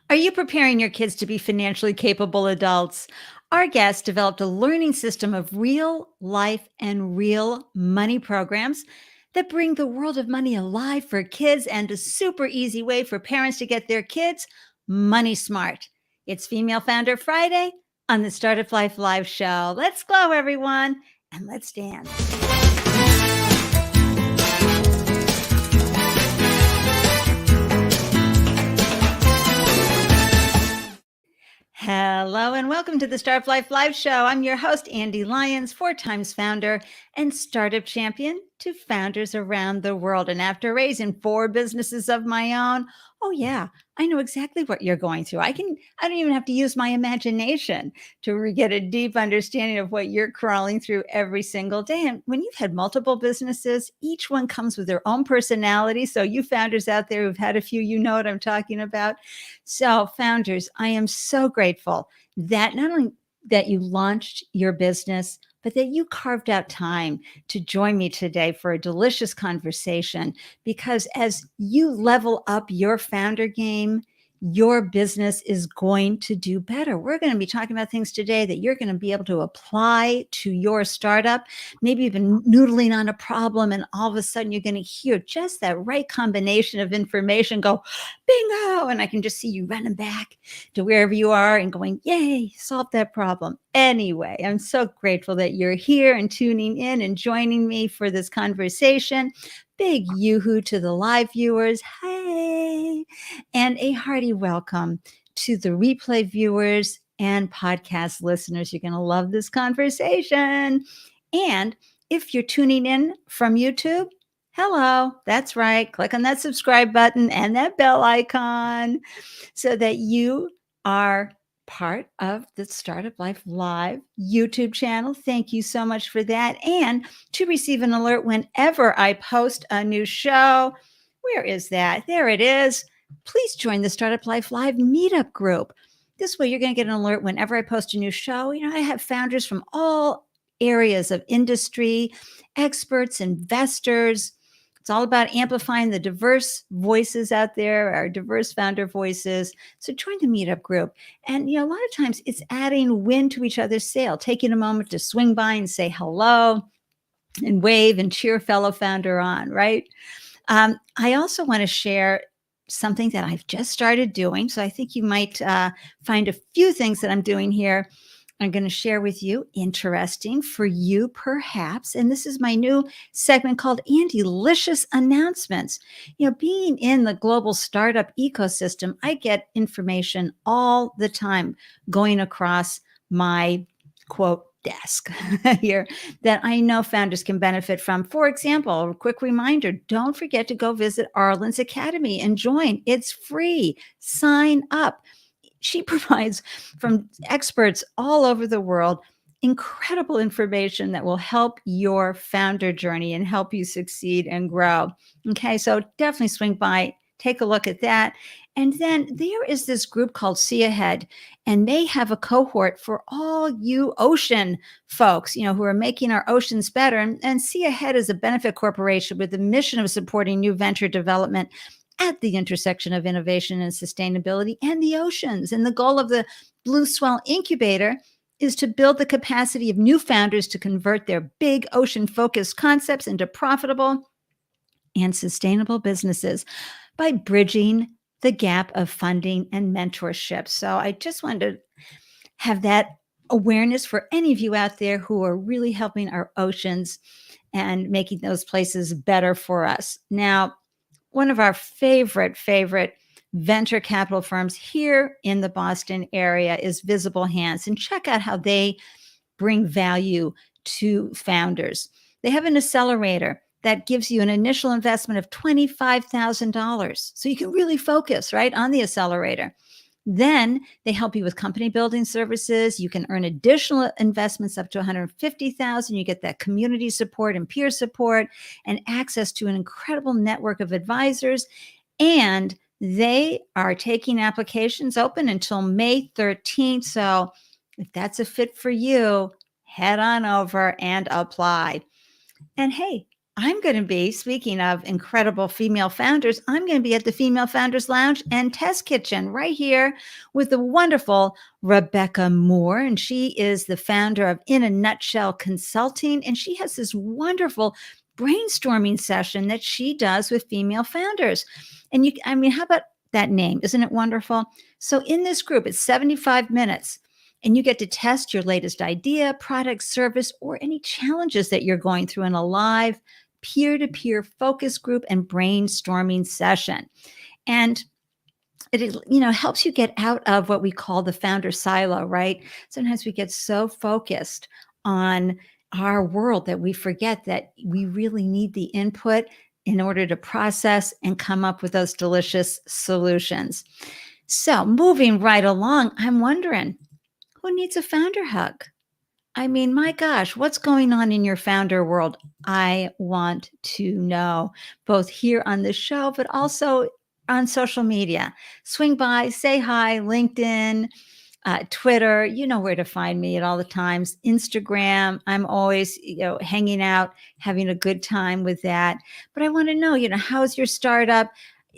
Are you preparing your kids to be financially capable adults? Our guest developed a learning system of real life and real money programs that bring the world of money alive for kids and a super easy way for parents to get their kids money smart. It's Female Founder Friday on the Startup Life Live show. Let's go, everyone, and let's dance. Hello and welcome to the Startup Life Live show. I'm your host, Ande, Lyons, 4 times founder and startup champion to founders around the world. And after raising 4 businesses of my own, oh yeah, I know exactly what you're going through. I don't even have to use my imagination to get a deep understanding of what you're crawling through every single day. And when you've had multiple businesses, each one comes with their own personality. So you founders out there who've had a few, you know what I'm talking about. So founders, I am so grateful that not only that you launched your business, but that you carved out time to join me today for a delicious conversation. Because as you level up your founder game, your business is going to do better. We're going to be talking about things today that you're going to be able to apply to your startup. Maybe you've been noodling on a problem and all of a sudden you're going to hear just that right combination of information go, bingo, and I can just see you running back to wherever you are and going, yay, solve that problem. Anyway, I'm so grateful that you're here and tuning in and joining me for this conversation. Big yoo-hoo to the live viewers. Hey, and a hearty welcome to the replay viewers and podcast listeners. You're going to love this conversation. And if you're tuning in from YouTube, hello, that's right. Click on that subscribe button and that bell icon so that you are part of the Startup Life Live YouTube channel. Thank you so much for that. And to receive an alert whenever I post a new show, where is that? There it is. Please join the Startup Life Live meetup group. This way you're going to get an alert whenever I post a new show. You know, I have founders from all areas of industry, experts, investors. It's all about amplifying the diverse voices out there, our diverse founder voices. So join the meetup group. And, you know, a lot of times it's adding wind to each other's sail, taking a moment to swing by and say hello and wave and cheer fellow founder on, right? I also want to share something that I've just started doing. So I think you might find a few things that I'm doing here I'm going to share with you, interesting for you perhaps. And this is my new segment called Andelicious Announcements. You know, being in the global startup ecosystem, I get information all the time going across my quote desk here that I know founders can benefit from. For example, a quick reminder, don't forget to go visit Arlen's Academy and join. It's free. Sign up. She provides from experts all over the world incredible information that will help your founder journey and help you succeed and grow. Okay, so definitely swing by, take a look at that. And then there is this group called See Ahead, and they have a cohort for all you ocean folks, you know, who are making our oceans better. And See Ahead is a benefit corporation with the mission of supporting new venture development at the intersection of innovation and sustainability and the oceans. And the goal of the Blue Swell Incubator is to build the capacity of new founders to convert their big ocean-focused concepts into profitable and sustainable businesses by bridging the gap of funding and mentorship. So I just wanted to have that awareness for any of you out there who are really helping our oceans and making those places better for us. Now, one of our favorite venture capital firms here in the Boston area is Visible Hands, and check out how they bring value to founders. They have an accelerator that gives you an initial investment of $25,000. So you can really focus, right, on the accelerator. Then they help you with company building services. You can earn additional investments up to $150,000. You get that community support and peer support and access to an incredible network of advisors. And they are taking applications open until May 13th. So if that's a fit for you, head on over and apply. And hey, I'm going to be, speaking of incredible female founders, I'm going to be at the Female Founders Lounge and Test Kitchen right here with the wonderful Rebecca Moore. And she is the founder of In a Nutshell Consulting. And she has this wonderful brainstorming session that she does with female founders. And how about that name? Isn't it wonderful? So in this group, it's 75 minutes. And you get to test your latest idea, product, service, or any challenges that you're going through in a live peer-to-peer focus group and brainstorming session. And it helps you get out of what we call the founder silo, right? Sometimes we get so focused on our world that we forget that we really need the input in order to process and come up with those delicious solutions. So moving right along, I'm wondering, who needs a founder hug? I mean, my gosh, what's going on in your founder world? I want to know, both here on the show, but also on social media. Swing by, say hi, LinkedIn, Twitter, you know where to find me at all the times. Instagram, I'm always, hanging out, having a good time with that. But I want to know, how's your startup?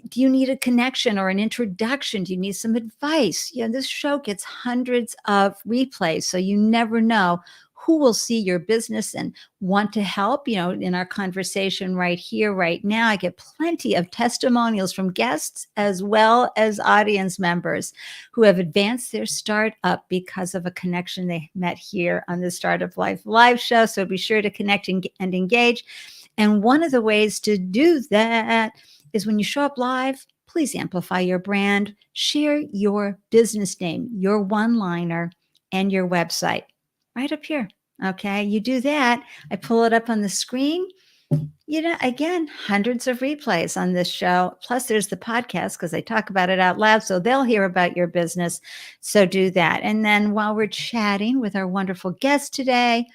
Do you need a connection or an introduction? Do you need some advice? This show gets hundreds of replays, so you never know who will see your business and want to help. In our conversation right here, right now, I get plenty of testimonials from guests as well as audience members who have advanced their startup because of a connection they met here on the Startup Life live show. So be sure to connect and engage. And one of the ways to do that is when you show up live, please amplify your brand, share your business name, your one-liner, and your website right up here. Okay, you do that. I pull it up on the screen. Again, hundreds of replays on this show. Plus, there's the podcast because I talk about it out loud, so they'll hear about your business. So do that. And then while we're chatting with our wonderful guest today,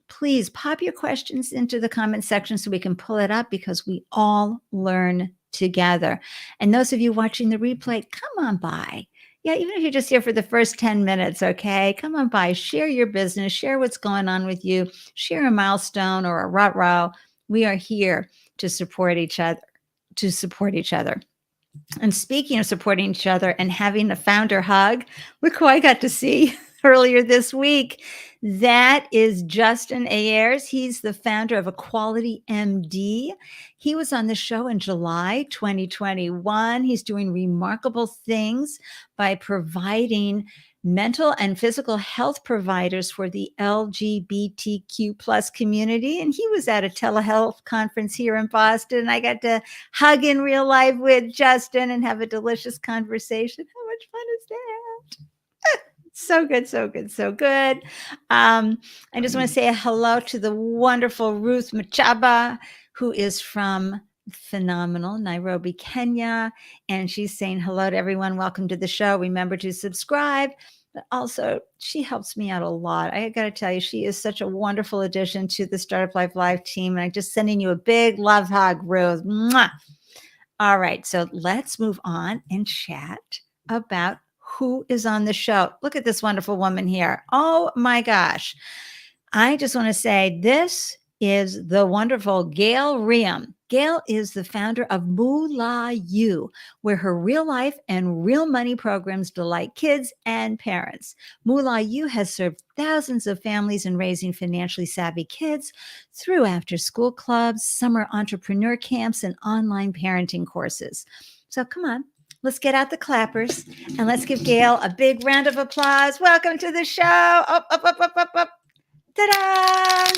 please pop your questions into the comment section so we can pull it up, because we all learn together. And those of you watching the replay, come on by. Yeah, even if you're just here for the first 10 minutes, okay? Come on by, share your business, share what's going on with you, share a milestone or a ruh-roh. We are here to support each other. And speaking of supporting each other and having a founder hug, look who I got to see earlier this week. That is Justin Ayers. He's the founder of Equality MD. He was on the show in July 2021. He's doing remarkable things by providing mental and physical health providers for the LGBTQ plus community. And he was at a telehealth conference here in Boston. I got to hug in real life with Justin and have a delicious conversation. How much fun is that? So good, so good, so good. I just want to say a hello to the wonderful Ruth Machaba, who is from phenomenal Nairobi, Kenya. And she's saying hello to everyone. Welcome to the show. Remember to subscribe. But also, she helps me out a lot. I got to tell you, she is such a wonderful addition to the Startup Life Live team. And I'm just sending you a big love hug, Ruth. Mwah. All right, so let's move on and chat about who is on the show. Look at this wonderful woman here. Oh my gosh. I just want to say this is the wonderful Gayle Reaume. Gail is the founder of Moolah U, where her real life and real money programs delight kids and parents. Moolah U has served thousands of families in raising financially savvy kids through after-school clubs, summer entrepreneur camps, and online parenting courses. So come on. Let's get out the clappers and let's give Gail a big round of applause. Welcome to the show. Up, up, up, up, up, up. Ta-da!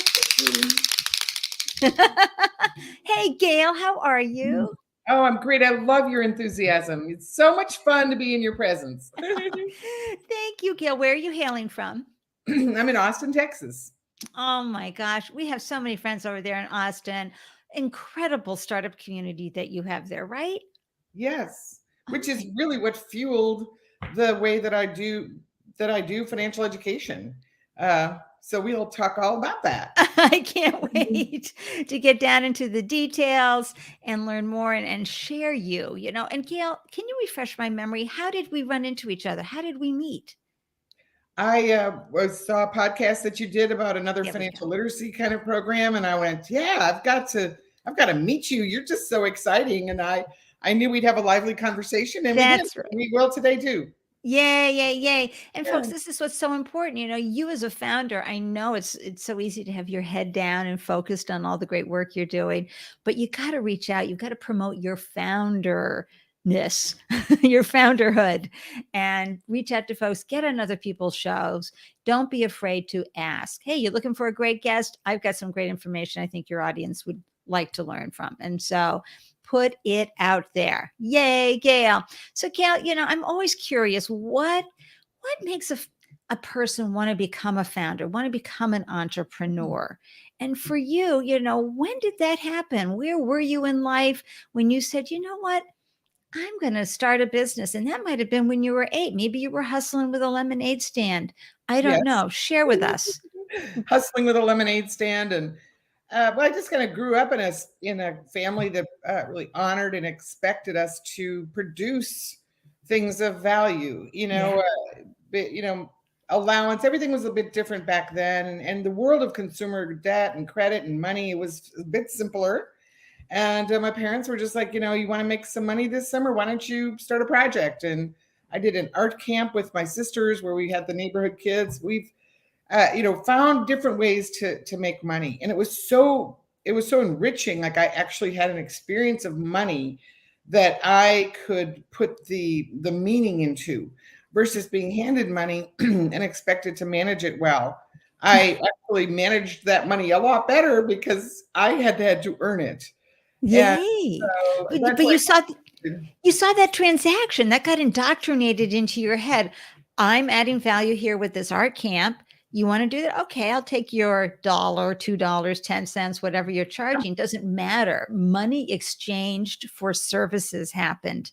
Hey, Gail, how are you? Oh, I'm great. I love your enthusiasm. It's so much fun to be in your presence. Thank you, Gail. Where are you hailing from? I'm in Austin, Texas. Oh my gosh. We have so many friends over there in Austin. Incredible startup community that you have there, right? Yes. Which is really what fueled the way that I do financial education. So we'll talk all about that. I can't wait to get down into the details and learn more and share you. And Gail, can you refresh my memory? How did we run into each other? How did we meet? I saw a podcast that you did about another financial literacy kind of program. And I went, yeah, I've got to I've got to meet you. You're just so exciting. And I knew we'd have a lively conversation, and we did. That's right. We will today too. Yay, yay, yay. And folks, Yeah. this is what's so important. You as a founder, I know it's so easy to have your head down and focused on all the great work you're doing, but you got to reach out. You got to promote your founderness, your founderhood, and reach out to folks, get on other people's shows. Don't be afraid to ask. Hey, you're looking for a great guest? I've got some great information I think your audience would like to learn from. And so put it out there. Yay, Gail. So Gail, I'm always curious, what makes a person want to become a founder, want to become an entrepreneur? And for you, when did that happen? Where were you in life when you said, you know what? I'm going to start a business. And that might have been when you were 8. Maybe you were hustling with a lemonade stand. I don't know. Share with us. Hustling with a lemonade stand. And well, I just kind of grew up in a family that really honored and expected us to produce things of value. Allowance. Everything was a bit different back then, and the world of consumer debt and credit and money was a bit simpler. And my parents were just like, you want to make some money this summer? Why don't you start a project? And I did an art camp with my sisters where we had the neighborhood kids. We've found different ways to make money. And it was so enriching. Like I actually had an experience of money that I could put the meaning into versus being handed money and expected to manage it well. I actually managed that money a lot better because I had to earn it. Yay. But you saw that transaction that got indoctrinated into your head. I'm adding value here with this art camp. You want to do that? Okay, I'll take your $1, $2, 10 cents, whatever you're charging. Doesn't matter. Money exchanged for services happened,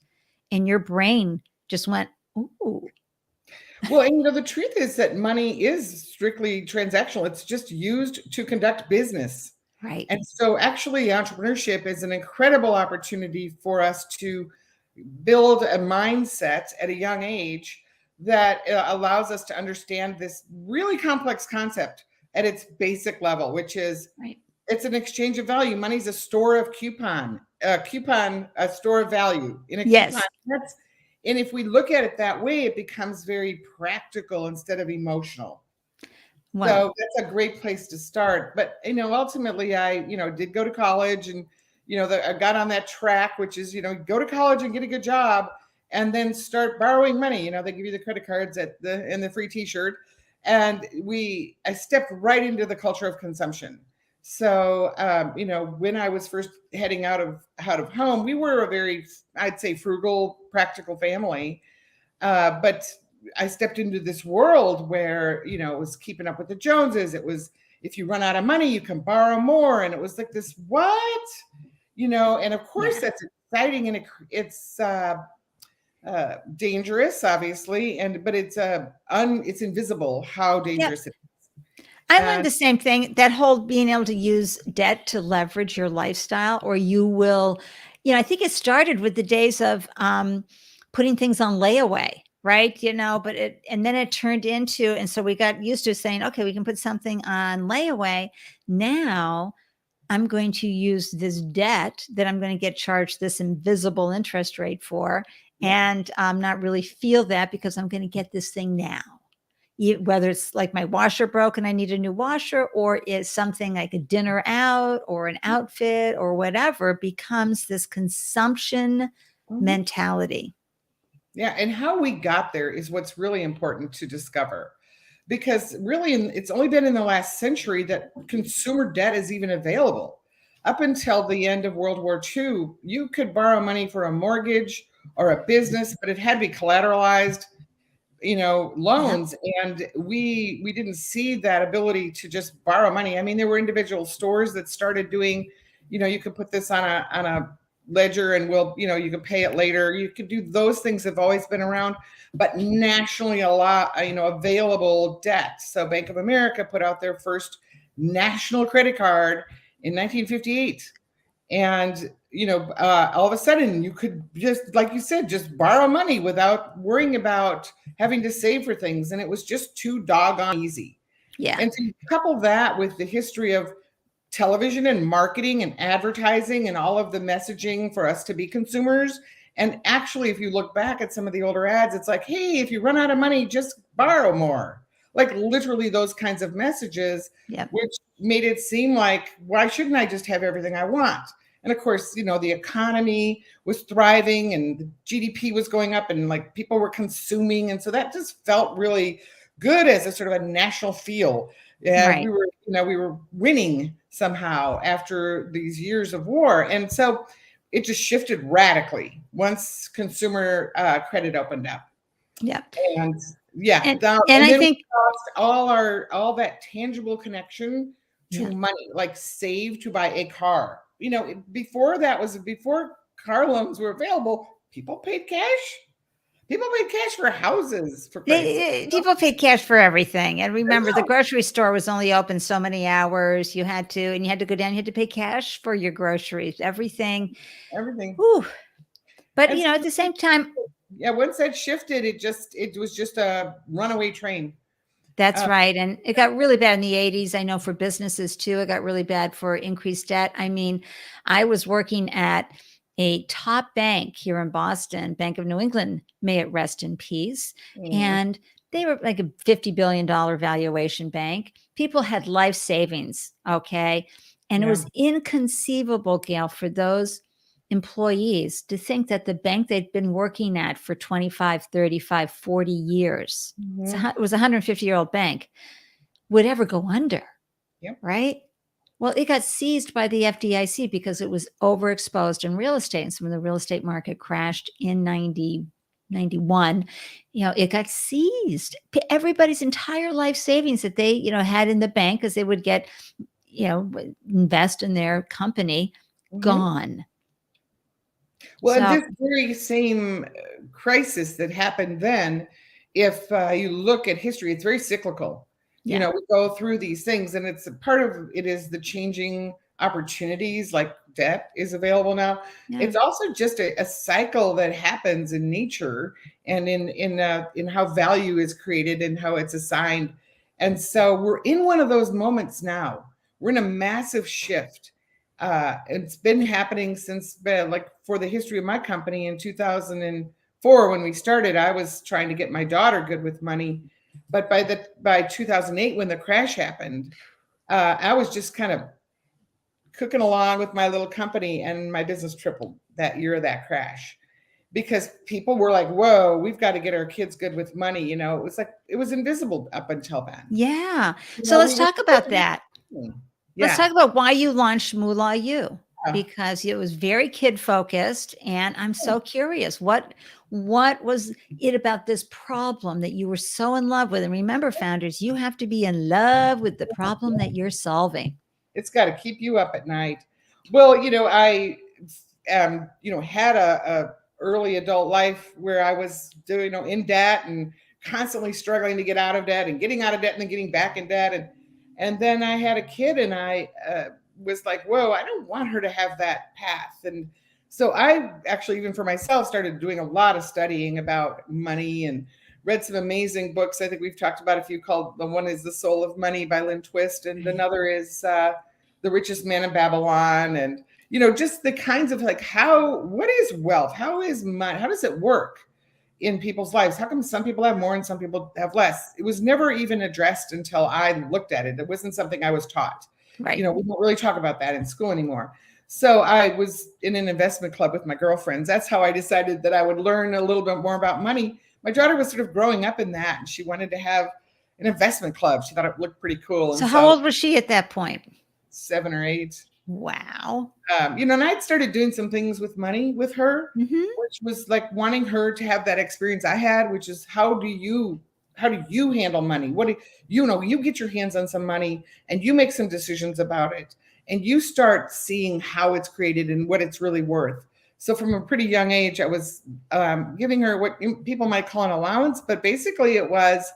and your brain just went, ooh. Well, and the truth is that money is strictly transactional. It's just used to conduct business. Right. And so actually entrepreneurship is an incredible opportunity for us to build a mindset at a young age that allows us to understand this really complex concept at its basic level, which is It's an exchange of value. Money's a store of a store of value in a coupon. And if we look at it that way, it becomes very practical instead of emotional. Wow. So that's a great place to start. But, ultimately I, did go to college and, I got on that track, which is, go to college and get a good job and then start borrowing money. They give you the credit cards and the free t-shirt. And I stepped right into the culture of consumption. So, when I was first heading out of home, we were a very, I'd say, frugal, practical family. But I stepped into this world where, it was keeping up with the Joneses. It was, if you run out of money, you can borrow more. And it was like this, what? And of course that's exciting and it's dangerous, obviously. But it's invisible how dangerous it is. I learned the same thing, that whole being able to use debt to leverage your lifestyle, or you will, I think it started with the days of putting things on layaway, right? And then it turned into, and so we got used to saying, okay, we can put something on layaway. Now I'm going to use this debt that I'm going to get charged this invisible interest rate for, and not really feel that because I'm going to get this thing now. Whether it's like my washer broke and I need a new washer, or is something like a dinner out or an outfit or whatever, becomes this consumption mentality. Yeah. And how we got there is what's really important to discover, because really it's only been in the last century that consumer debt is even available. Up until the end of World War II, you could borrow money for a mortgage or a business, but it had to be collateralized, loans. And we didn't see that ability to just borrow money. I mean, there were individual stores that started doing, you could put this on a ledger and you can pay it later. You could do those things, have always been around, but nationally a lot, available debt. So Bank of America put out their first national credit card in 1958. And, all of a sudden you could just, like you said, just borrow money without worrying about having to save for things. And it was just too doggone easy. Yeah. And to couple that with the history of television and marketing and advertising and all of the messaging for us to be consumers. And actually, if you look back at some of the older ads, it's like, hey, if you run out of money, just borrow more. Like literally those kinds of messages, which made it seem like, why shouldn't I just have everything I want? And of course, the economy was thriving and the GDP was going up and like people were consuming. And so that just felt really good as a sort of a national feel. Yeah, Right. we were winning somehow after these years of war. And so it just shifted radically once consumer credit opened up. Yeah. And yeah, And and I then think we lost all that tangible connection to money, like save to buy a car. Before car loans were available, people paid cash. People paid cash for houses, for people paid cash for everything. And remember, the grocery store was only open so many hours. You had to go down, you had to pay cash for your groceries, everything. Whew. But, at the same time. Yeah, once that shifted, it was just a runaway train. That's right. And it got really bad in the 80s. I know for businesses too, it got really bad for increased debt. I mean, I was working at a top bank here in Boston, Bank of New England, may it rest in peace. And they were like a $50 billion valuation bank. People had life savings. Okay. And it was inconceivable, Gail, for those employees to think that the bank they'd been working at for 25, 35, 40 years, it was a 150-year-old bank, would ever go under. Right? Well, it got seized by the FDIC because it was overexposed in real estate. And so when the real estate market crashed in 91, it got seized. Everybody's entire life savings that they, had in the bank because they would get, invest in their company, gone. Well, and this very same crisis that happened then, if you look at history, it's very cyclical. We go through these things, and it's part of it is the changing opportunities, like debt is available now. It's also just a cycle that happens in nature and in how value is created and how it's assigned. And so we're in one of those moments now. We're in a massive shift. It's been happening since for the history of my company in 2004 when we started. I was trying to get my daughter good with money, but by 2008 when the crash happened, I was just kind of cooking along with my little company, and my business tripled that year of that crash because people were like, "Whoa, we've got to get our kids good with money." It was like it was invisible up until then. Yeah. So let's talk about that. Let's talk about why you launched Moolah U, because it was very kid focused. And I'm so curious, what was it about this problem that you were so in love with? And remember, founders, you have to be in love with the problem that you're solving. It's got to keep you up at night. Well, I had a early adult life where I was doing, in debt and constantly struggling to get out of debt and getting out of debt and then getting back in debt. And then I had a kid, and I was like, whoa, I don't want her to have that path. And so I actually, even for myself, started doing a lot of studying about money and read some amazing books. I think we've talked about a few called, the one is The Soul of Money by Lynn Twist. And another is The Richest Man in Babylon. And, just the kinds of what is wealth? How is money? How does it work in people's lives? How come some people have more and some people have less? It was never even addressed until I looked at it. It wasn't something I was taught. Right. We don't really talk about that in school anymore. So I was in an investment club with my girlfriends. That's how I decided that I would learn a little bit more about money. My daughter was sort of growing up in that, and she wanted to have an investment club. She thought it looked pretty cool. So how old was she at that point? 7 or 8. Wow. And I'd started doing some things with money with her, which was like wanting her to have that experience I had, which is how do you handle money? You get your hands on some money and you make some decisions about it, and you start seeing how it's created and what it's really worth. So from a pretty young age, I was giving her what people might call an allowance, but basically it was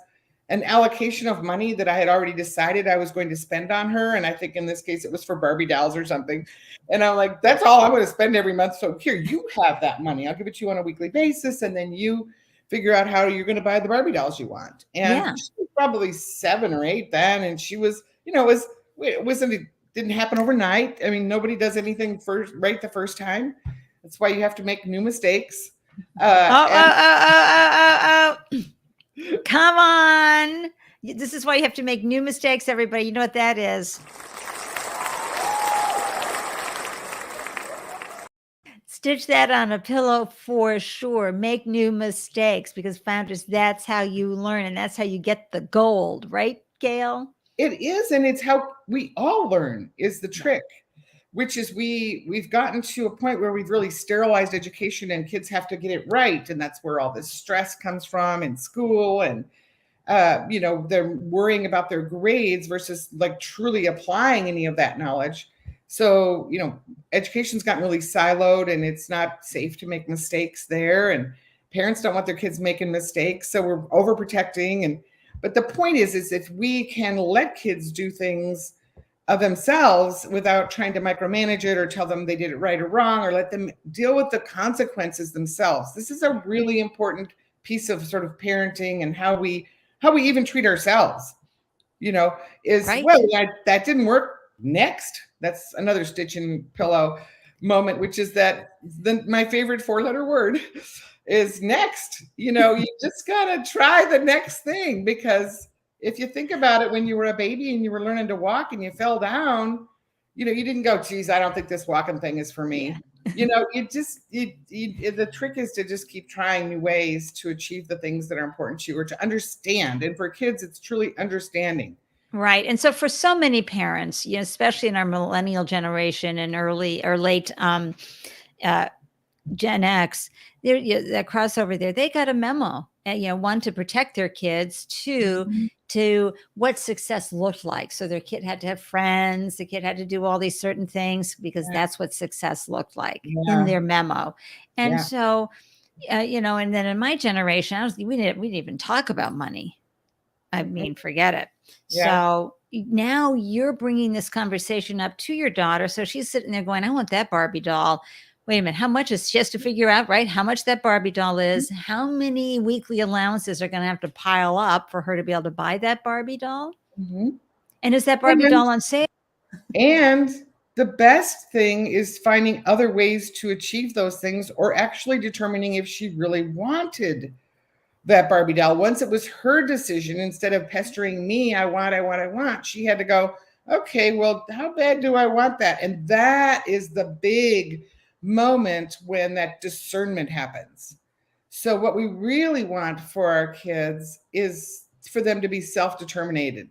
an allocation of money that I had already decided I was going to spend on her. And I think in this case, it was for Barbie dolls or something. And I'm like, that's all I'm going to spend every month. So here, you have that money. I'll give it to you on a weekly basis. And then you figure out how you're going to buy the Barbie dolls you want. And she was probably 7 or 8 then. And she was, it wasn't didn't happen overnight. I mean, nobody does anything right the first time. That's why you have to make new mistakes. Come on. This is why you have to make new mistakes, everybody. You know what that is. Stitch that on a pillow for sure. Make new mistakes, because founders, that's how you learn, and that's how you get the gold, right, Gail? It is, and it's how we all learn is the trick, which is we've gotten to a point where we've really sterilized education, and kids have to get it right, and that's where all this stress comes from in school, and they're worrying about their grades versus like truly applying any of that knowledge. So, education's gotten really siloed, and it's not safe to make mistakes there. And parents don't want their kids making mistakes. So we're overprotecting. But the point is if we can let kids do things of themselves without trying to micromanage it or tell them they did it right or wrong, or let them deal with the consequences themselves. This is a really important piece of sort of parenting, and how we even treat ourselves, is right. Well, that didn't work. Next. That's another stitch in pillow moment, which is that my favorite 4-letter word is next. You just gotta try the next thing, because if you think about it, when you were a baby and you were learning to walk and you fell down, you didn't go, geez, I don't think this walking thing is for me. Yeah. The trick is to just keep trying new ways to achieve the things that are important to you, or to understand. And for kids, it's truly understanding. Right. And so for so many parents, especially in our millennial generation and early or late Gen X, that crossover there, they got a memo, one, to protect their kids, two, to what success looked like. So their kid had to have friends, the kid had to do all these certain things, because that's what success looked like in their memo. And so, and then in my generation, we didn't even talk about money. I mean, forget it. Yeah. So now you're bringing this conversation up to your daughter. So she's sitting there going, I want that Barbie doll. Wait a minute. How much she has to figure out, right? How much that Barbie doll is, how many weekly allowances are going to have to pile up for her to be able to buy that Barbie doll? Mm-hmm. And is that Barbie doll on sale? And the best thing is finding other ways to achieve those things, or actually determining if she really wanted that Barbie doll. Once it was her decision, instead of pestering me, I want, she had to go, okay, well, how bad do I want that? And that is the big moment when that discernment happens. So what we really want for our kids is for them to be self-determination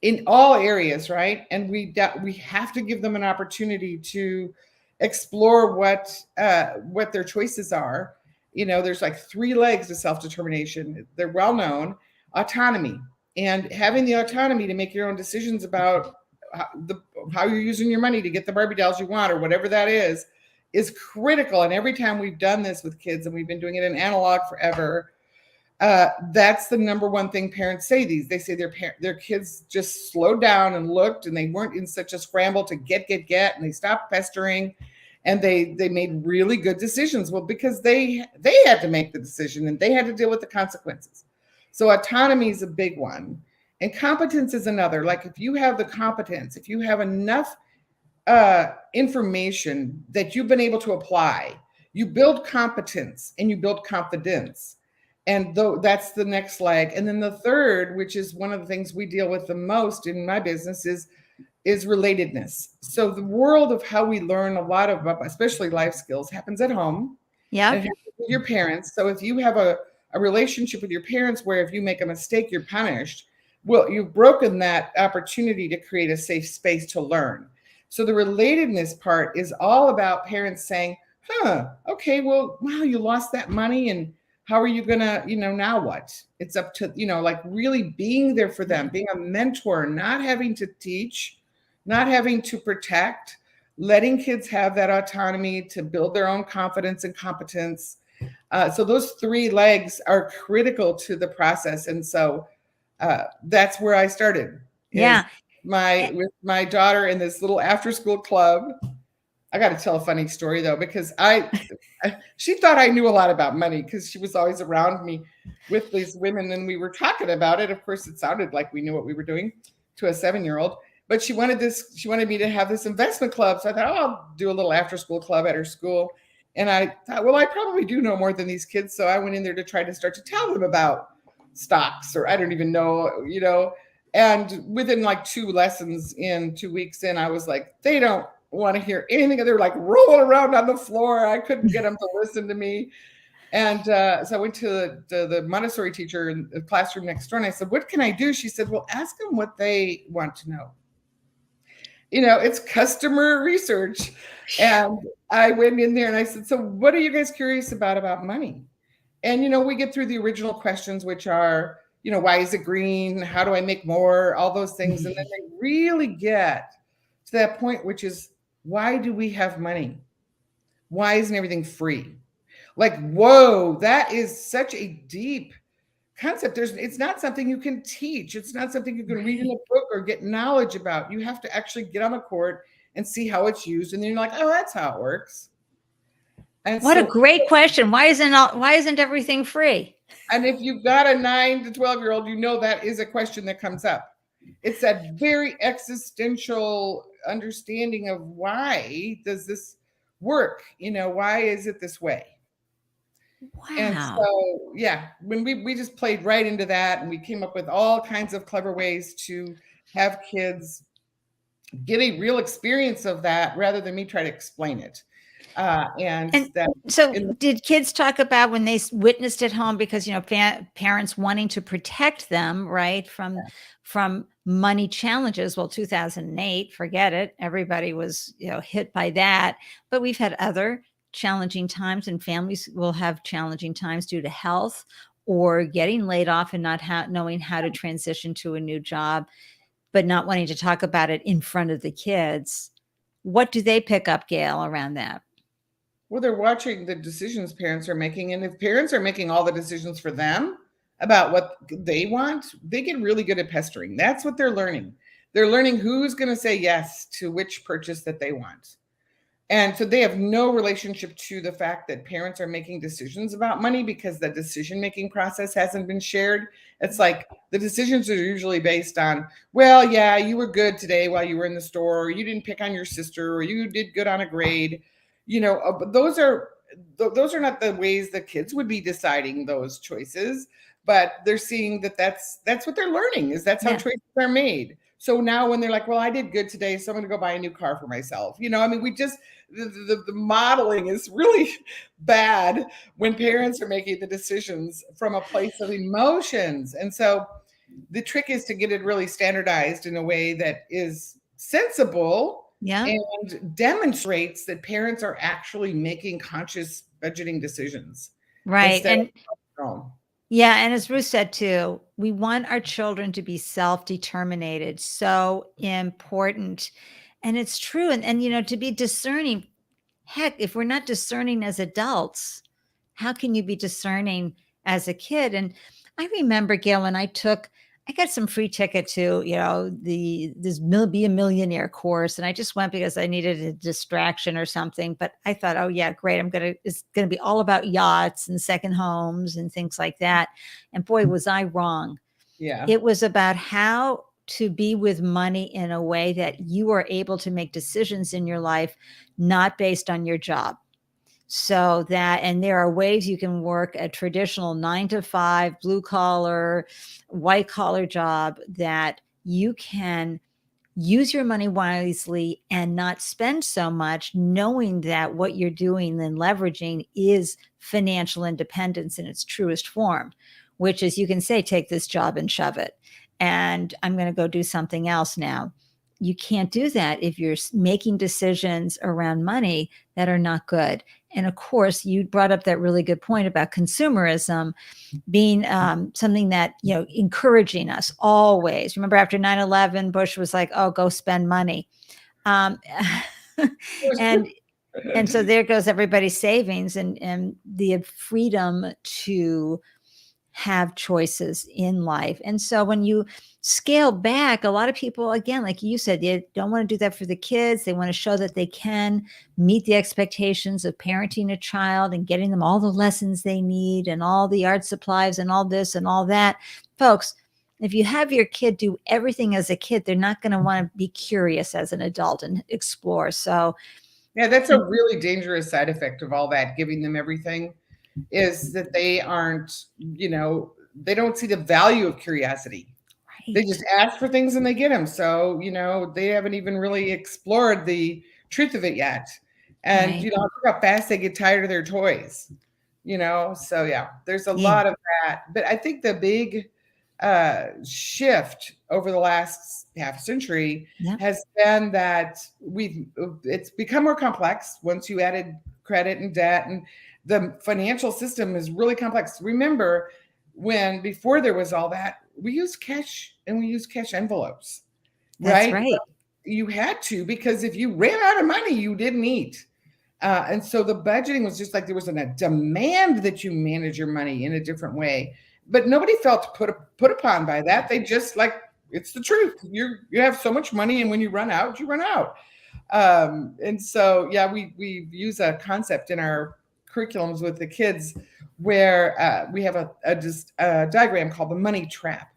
in all areas, right? And we have to give them an opportunity to explore what their choices are. There's like 3 legs to self-determination. They're well known. Autonomy, and having the autonomy to make your own decisions about how you're using your money to get the Barbie dolls you want, or whatever that is critical. And every time we've done this with kids, and we've been doing it in analog forever, that's the number one thing parents say. They say their kids just slowed down and looked, and they weren't in such a scramble to get, and they stopped pestering. And they made really good decisions. Well, because they had to make the decision, and they had to deal with the consequences. So autonomy is a big one. And competence is another. Like, if you have the competence, if you have enough information that you've been able to apply, you build competence and you build confidence. And that's the next leg. And then the third, which is one of the things we deal with the most in my business, is relatedness. So the world of how we learn a lot of, especially life skills, happens at home. Yeah. It happens with your parents. So if you have a relationship with your parents where if you make a mistake, you're punished, well, you've broken that opportunity to create a safe space to learn. So the relatedness part is all about parents saying, okay, well, wow, you lost that money, and how are you gonna, now what? It's up to, like really being there for them, being a mentor, not having to teach, not having to protect, letting kids have that autonomy to build their own confidence and competence. So those 3 legs are critical to the process. And so that's where I started. Yeah. With my daughter in this little after school club. I got to tell a funny story though, because she thought I knew a lot about money, because she was always around me with these women, and we were talking about it. Of course, it sounded like we knew what we were doing to a 7-year-old. but she wanted me to have this investment club. So I thought, oh, I'll do a little after school club at her school. And I thought, well, I probably do know more than these kids. So I went in there to try to start to tell them about stocks, or I don't even know, and within like 2 lessons in 2 weeks in, I was like, they don't want to hear anything. They were like rolling around on the floor. I couldn't get them to listen to me. And so I went to the Montessori teacher in the classroom next door, and I said, what can I do? She said, well, ask them what they want to know. It's customer research. And I went in there and I said, so what are you guys curious about money? And, we get through the original questions, which are, why is it green? How do I make more? All those things. And then they really get to that point, which is, why do we have money? Why isn't everything free? Like, whoa, that is such a deep concept. It's not something you can teach. It's not something you can read in a book or get knowledge about. You have to actually get on the court and see how it's used. And then you're like, oh, that's how it works. And what a great question. Why isn't everything free? And if you've got a 9 to 12-year-old, that is a question that comes up. It's that very existential understanding of, why does this work? Why is it this way? Wow. And so, yeah, when we just played right into that, and we came up with all kinds of clever ways to have kids get a real experience of that rather than me try to explain it. Did kids talk about when they witnessed at home, because parents wanting to protect them, right, from money challenges? Well, 2008, forget it. Everybody was hit by that. But we've had other challenging times, and families will have challenging times due to health or getting laid off and not knowing how to transition to a new job, but not wanting to talk about it in front of the kids. What do they pick up, Gail, around that? Well, they're watching the decisions parents are making. And if parents are making all the decisions for them about what they want, they get really good at pestering. That's what they're learning. They're learning who's going to say yes to which purchase that they want. And so they have no relationship to the fact that parents are making decisions about money, because the decision-making process hasn't been shared. It's like the decisions are usually based on, well, yeah, you were good today while you were in the store, or you didn't pick on your sister, or you did good on a grade. But those are not the ways the kids would be deciding those choices. But they're seeing that's what they're learning, is that's how choices are made. So now when they're like, well, I did good today, so I'm going to go buy a new car for myself. The modeling is really bad when parents are making the decisions from a place of emotions. And so the trick is to get it really standardized in a way that is sensible and demonstrates that parents are actually making conscious budgeting decisions. Right. And as Ruth said too, we want our children to be self-determinated. So important. And it's true. And to be discerning. Heck, if we're not discerning as adults, how can you be discerning as a kid? And I remember, Gail, when I got some free ticket to, this Be a Millionaire course. And I just went because I needed a distraction or something. But I thought, oh yeah, great. It's going to be all about yachts and second homes and things like that. And boy, was I wrong. Yeah. It was about how to be with money in a way that you are able to make decisions in your life, not based on your job. And there are ways you can work a traditional 9 to 5, blue collar, white collar job that you can use your money wisely and not spend so much, knowing that what you're doing and leveraging is financial independence in its truest form, which is you can say, take this job and shove it, and I'm going to go do something else now. You can't do that if you're making decisions around money that are not good. And of course, you brought up that really good point about consumerism being something that, encouraging us always. Remember, after 9/11, Bush was like, oh, go spend money. And so there goes everybody's savings and the freedom to have choices in life. And so when you scale back, a lot of people, again, like you said, they don't want to do that for the kids. They want to show that they can meet the expectations of parenting a child and getting them all the lessons they need and all the art supplies and all this and all that. Folks, If you have your kid do everything as a kid, they're not going to want to be curious as an adult and explore. So yeah, that's a really dangerous side effect of all that, giving them everything, is that they aren't, they don't see the value of curiosity. They just ask for things and they get them. So, they haven't even really explored the truth of it yet. And, look how fast they get tired of their toys, So, yeah, there's a lot of that. But I think the big shift over the last half century has been that it's become more complex once you added credit and debt, and the financial system is really complex. Remember when before there was all that, we used cash and we used cash envelopes, That's right? You had to, because if you ran out of money, you didn't eat. And so the budgeting was just like there was a demand that you manage your money in a different way. But nobody felt put upon by that. They just it's the truth. You have so much money, and when you run out, you run out. And so, yeah, we use a concept in our curriculums with the kids where we have a diagram called the money trap,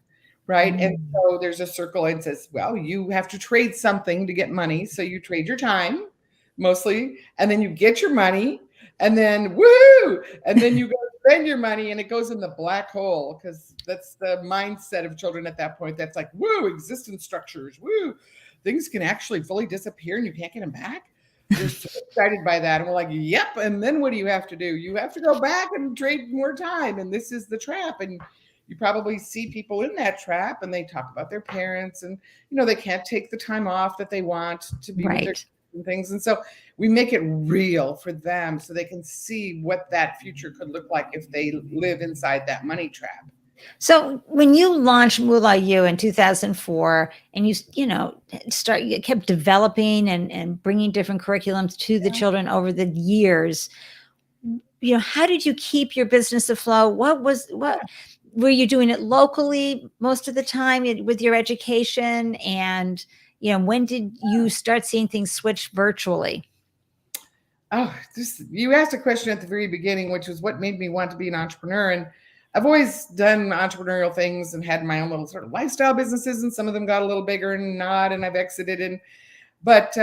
right? And so there's a circle and it says, well, you have to trade something to get money. So you trade your time mostly, and then you get your money, and then woo, and then you go spend your money, and it goes in the black hole, because that's the mindset of children at that point. That's like, woo, existence structures, woo, things can actually fully disappear and you can't get them back. We're so excited by that, and we're like, yep. And then what do you have to do? You have to go back and trade more time, and this is the trap. And you probably see people in that trap, and they talk about their parents, and they can't take the time off that they want to be with their and things. And so we make it real for them so they can see what that future could look like if they live inside that money trap. So when you launched Moolah U in 2004, and you kept developing and bringing different curriculums to the children over the years, how did you keep your business afloat? What were you doing it locally most of the time with your education? And when did you start seeing things switch virtually? Oh, you asked a question at the very beginning, which was what made me want to be an entrepreneur. And I've always done entrepreneurial things and had my own little sort of lifestyle businesses, and some of them got a little bigger and not, and I've exited. But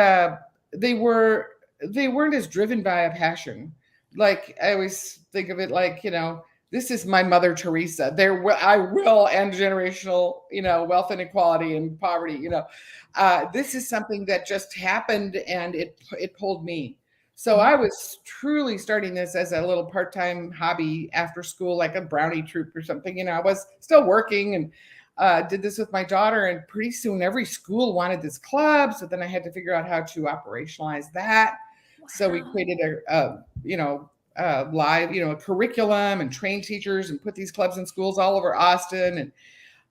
they weren't as driven by a passion. Like, I always think of it like, this is my Mother Teresa. I will end generational, wealth inequality and poverty. This is something that just happened, and it pulled me. So I was truly starting this as a little part-time hobby after school, like a brownie troupe or something. I was still working, and did this with my daughter. And pretty soon every school wanted this club. So then I had to figure out how to operationalize that. Wow. So we created a curriculum and trained teachers and put these clubs in schools all over Austin. And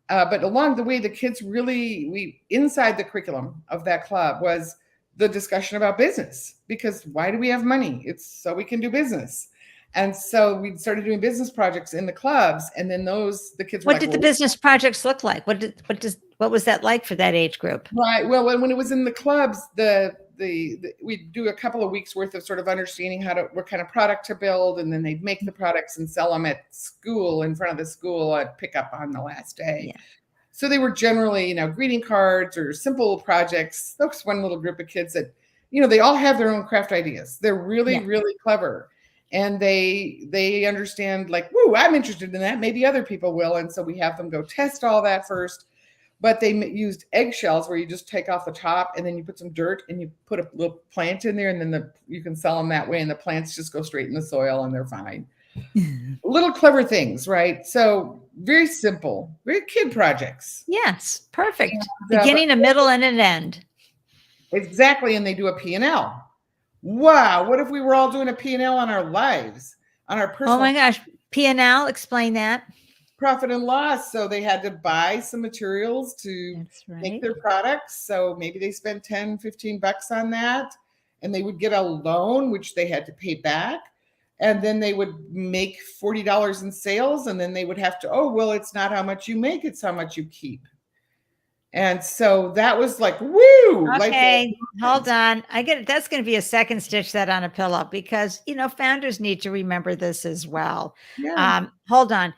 but along the way, the kids inside the curriculum of that club was the discussion about business, because why do we have money? It's so we can do business. And so we started doing business projects in the clubs, and then the kids were what did the business projects look like? What was that like for that age group? Right. Well, when it was in the clubs, we do a couple of weeks worth of sort of understanding what kind of product to build, and then they'd make the products and sell them at school, in front of the school, at pickup on the last day. Yeah. So they were generally, greeting cards or simple projects. That was one little group of kids that, they all have their own craft ideas. They're really, really clever. And they understand, like, woo, I'm interested in that. Maybe other people will. And so we have them go test all that first. But they used eggshells, where you just take off the top, and then you put some dirt, and you put a little plant in there, and then you can sell them that way. And the plants just go straight in the soil, and they're fine. Little clever things, right? So very simple, very kid projects. Yes, perfect. Beginning, a middle, and an end. Exactly. And they do a P&L. Wow. What if we were all doing a P&L on our lives, on our personal? Oh my gosh. P&L, explain that. Profit and loss. So they had to buy some materials to make their products. So maybe they spent $10-15 on that, and they would get a loan, which they had to pay back. And then they would make $40 in sales, and then they would have to, it's not how much you make, it's how much you keep. And so that was like, woo. Okay, hold on. I get it. That's going to be a second stitch that on a pillow, because, founders need to remember this as well. Yeah. Hold on.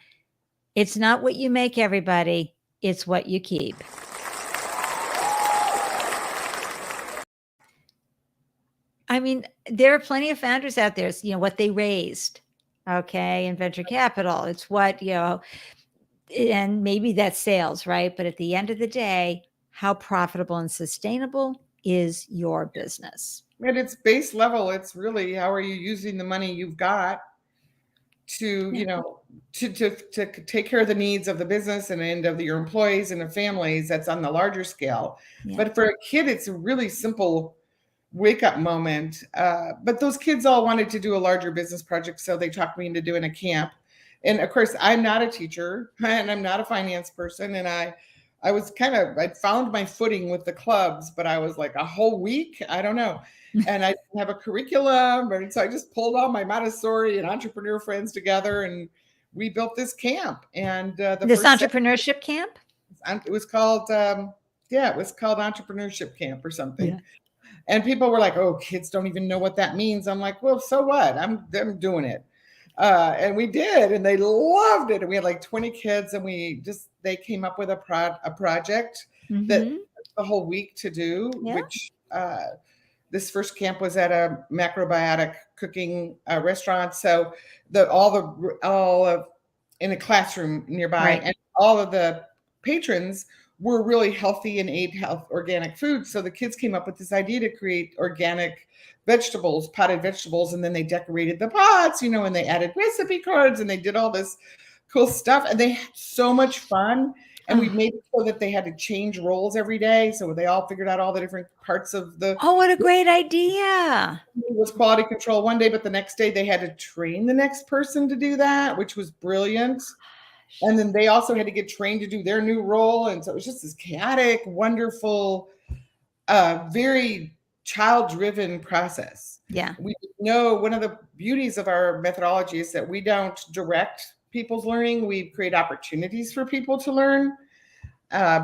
It's not what you make, everybody. it's what you keep. I mean, there are plenty of founders out there, what they raised, okay, in venture capital. It's what, and maybe that's sales, right? But at the end of the day, how profitable and sustainable is your business? At its base level, it's really how are you using the money you've got to, to take care of the needs of the business and of your employees and the families. That's on the larger scale. Yeah. But for a kid, it's a really simple wake up moment. But those kids all wanted to do a larger business project, so they talked me into doing a camp. And of course, I'm not a teacher and I'm not a finance person. And I was I'd found my footing with the clubs, but I was like a whole week, I don't know. And I didn't have a curriculum. And so I just pulled all my Montessori and entrepreneur friends together and we built this camp. And this entrepreneurship camp? It was called, it was called Entrepreneurship Camp or something. Yeah. And people were like, oh, kids don't even know what that means. I'm like, well, so what? I'm doing it. And we did, and they loved it. And we had like 20 kids, and they came up with a project that took the whole week to do, which this first camp was at a macrobiotic cooking restaurant. So all in a classroom nearby, right. And all of the patrons were really healthy and ate organic food. So the kids came up with this idea to create organic vegetables, potted vegetables, and then they decorated the pots, and they added recipe cards and they did all this cool stuff. And they had so much fun. And we made it so that they had to change roles every day. So they all figured out all the different parts of the. Oh, what a great idea. It was quality control one day, but the next day they had to train the next person to do that, which was brilliant. And then they also had to get trained to do their new role. And so it was just this chaotic, wonderful, very child-driven process. Yeah. We know one of the beauties of our methodology is that we don't direct people's learning. We create opportunities for people to learn,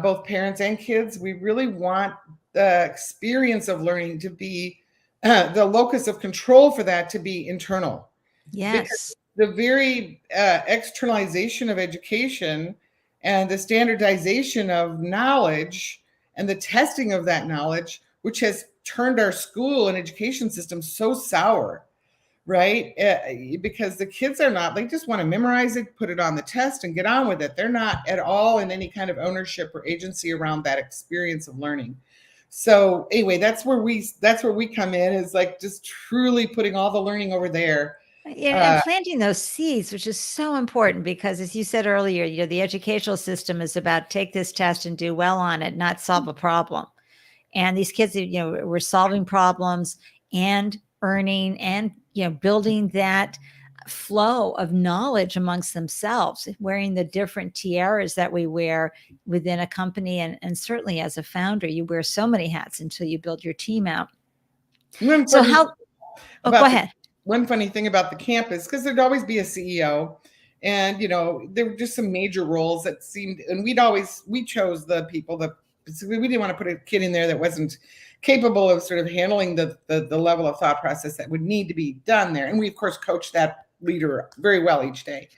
both parents and kids. We really want the experience of learning to be the locus of control for that to be internal. Yes. Because the very externalization of education and the standardization of knowledge and the testing of that knowledge, which has turned our school and education system so sour, right? Because the kids they just want to memorize it, put it on the test and get on with it. They're not at all in any kind of ownership or agency around that experience of learning. So anyway, that's where we come in, is like just truly putting all the learning over there. And planting those seeds, which is so important, because as you said earlier, the educational system is about take this test and do well on it, not solve a problem. And these kids, were solving problems and earning and, building that flow of knowledge amongst themselves, wearing the different tiaras that we wear within a company. And certainly as a founder, you wear so many hats until you build your team out. So go ahead. One funny thing about the camp is because there'd always be a CEO, and there were just some major roles that seemed, and we chose the people that we didn't want to put a kid in there that wasn't capable of sort of handling the level of thought process that would need to be done there. And we of course coached that leader very well each day.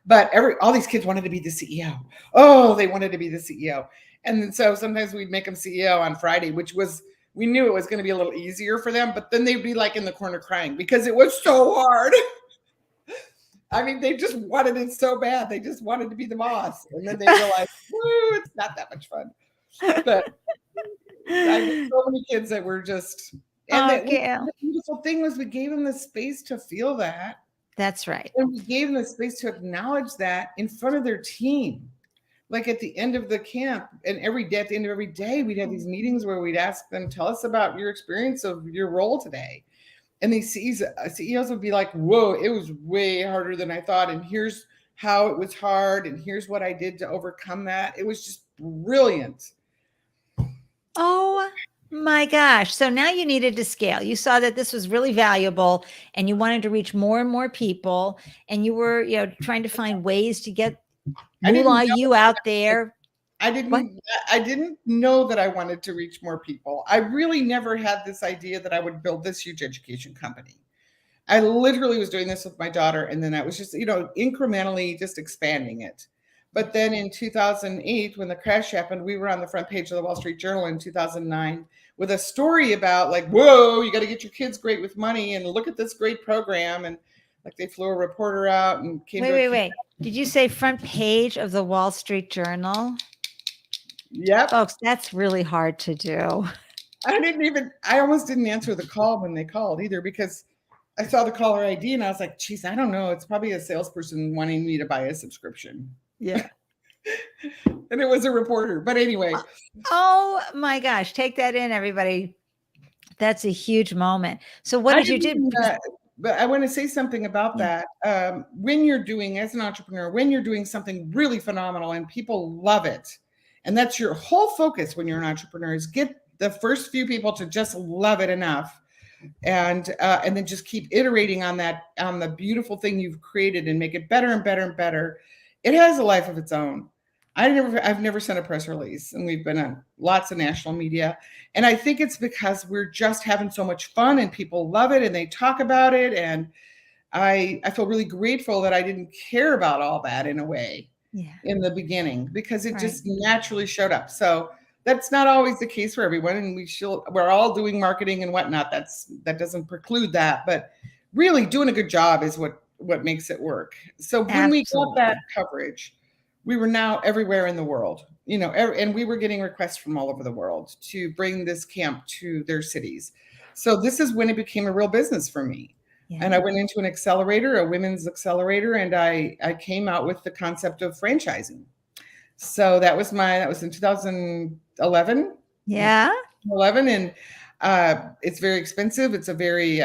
But all these kids wanted to be the CEO. Oh, they wanted to be the CEO. And so sometimes we'd make them CEO on Friday, which was, we knew it was going to be a little easier for them, but then they'd be like in the corner crying because it was so hard. I mean, they just wanted it so bad. They just wanted to be the boss. And then they realized, it's not that much fun. But I had so many kids that were just, and the beautiful thing was we gave them the space to feel that. That's right. And we gave them the space to acknowledge that in front of their team. Like at the end of the camp, and at the end of every day, we'd have these meetings where we'd ask them, tell us about your experience of your role today. And these CEOs would be like, whoa, it was way harder than I thought. And here's how it was hard. And here's what I did to overcome that. It was just brilliant. Oh my gosh. So now you needed to scale. You saw that this was really valuable and you wanted to reach more and more people. And you were, trying to find ways to get Moolah U out there. I didn't know that I wanted to reach more people. I really never had this idea that I would build this huge education company. I literally was doing this with my daughter. And then I was just, incrementally just expanding it. But then in 2008, when the crash happened, we were on the front page of the Wall Street Journal in 2009 with a story about like, whoa, you got to get your kids great with money and look at this great program. And like they flew a reporter out and came Wait. Did you say front page of the Wall Street Journal? Yep. Folks, that's really hard to do. I almost didn't answer the call when they called either, because I saw the caller ID and I was like, geez, I don't know. It's probably a salesperson wanting me to buy a subscription. Yeah. And it was a reporter. But anyway. Oh my gosh. Take that in, everybody. That's a huge moment. So what did you do? But I want to say something about that. When you're doing, as an entrepreneur, when you're doing something really phenomenal and people love it, and that's your whole focus when you're an entrepreneur, is get the first few people to just love it enough, and then just keep iterating on that, on the beautiful thing you've created, and make it better and better and better. It has a life of its own. I've never sent a press release, and we've been on lots of national media. And I think it's because we're just having so much fun and people love it and they talk about it. And I feel really grateful that I didn't care about all that in a way in the beginning, because it just naturally showed up. So that's not always the case for everyone. And we're all doing marketing and whatnot. That doesn't preclude that, but really doing a good job is what makes it work. So when we got that coverage, we were now everywhere in the world, and we were getting requests from all over the world to bring this camp to their cities. So this is when it became a real business for me. Yeah. And I went into an accelerator, a women's accelerator, and I came out with the concept of franchising. So that was in 2011. Yeah. 11. And it's very expensive. It's a very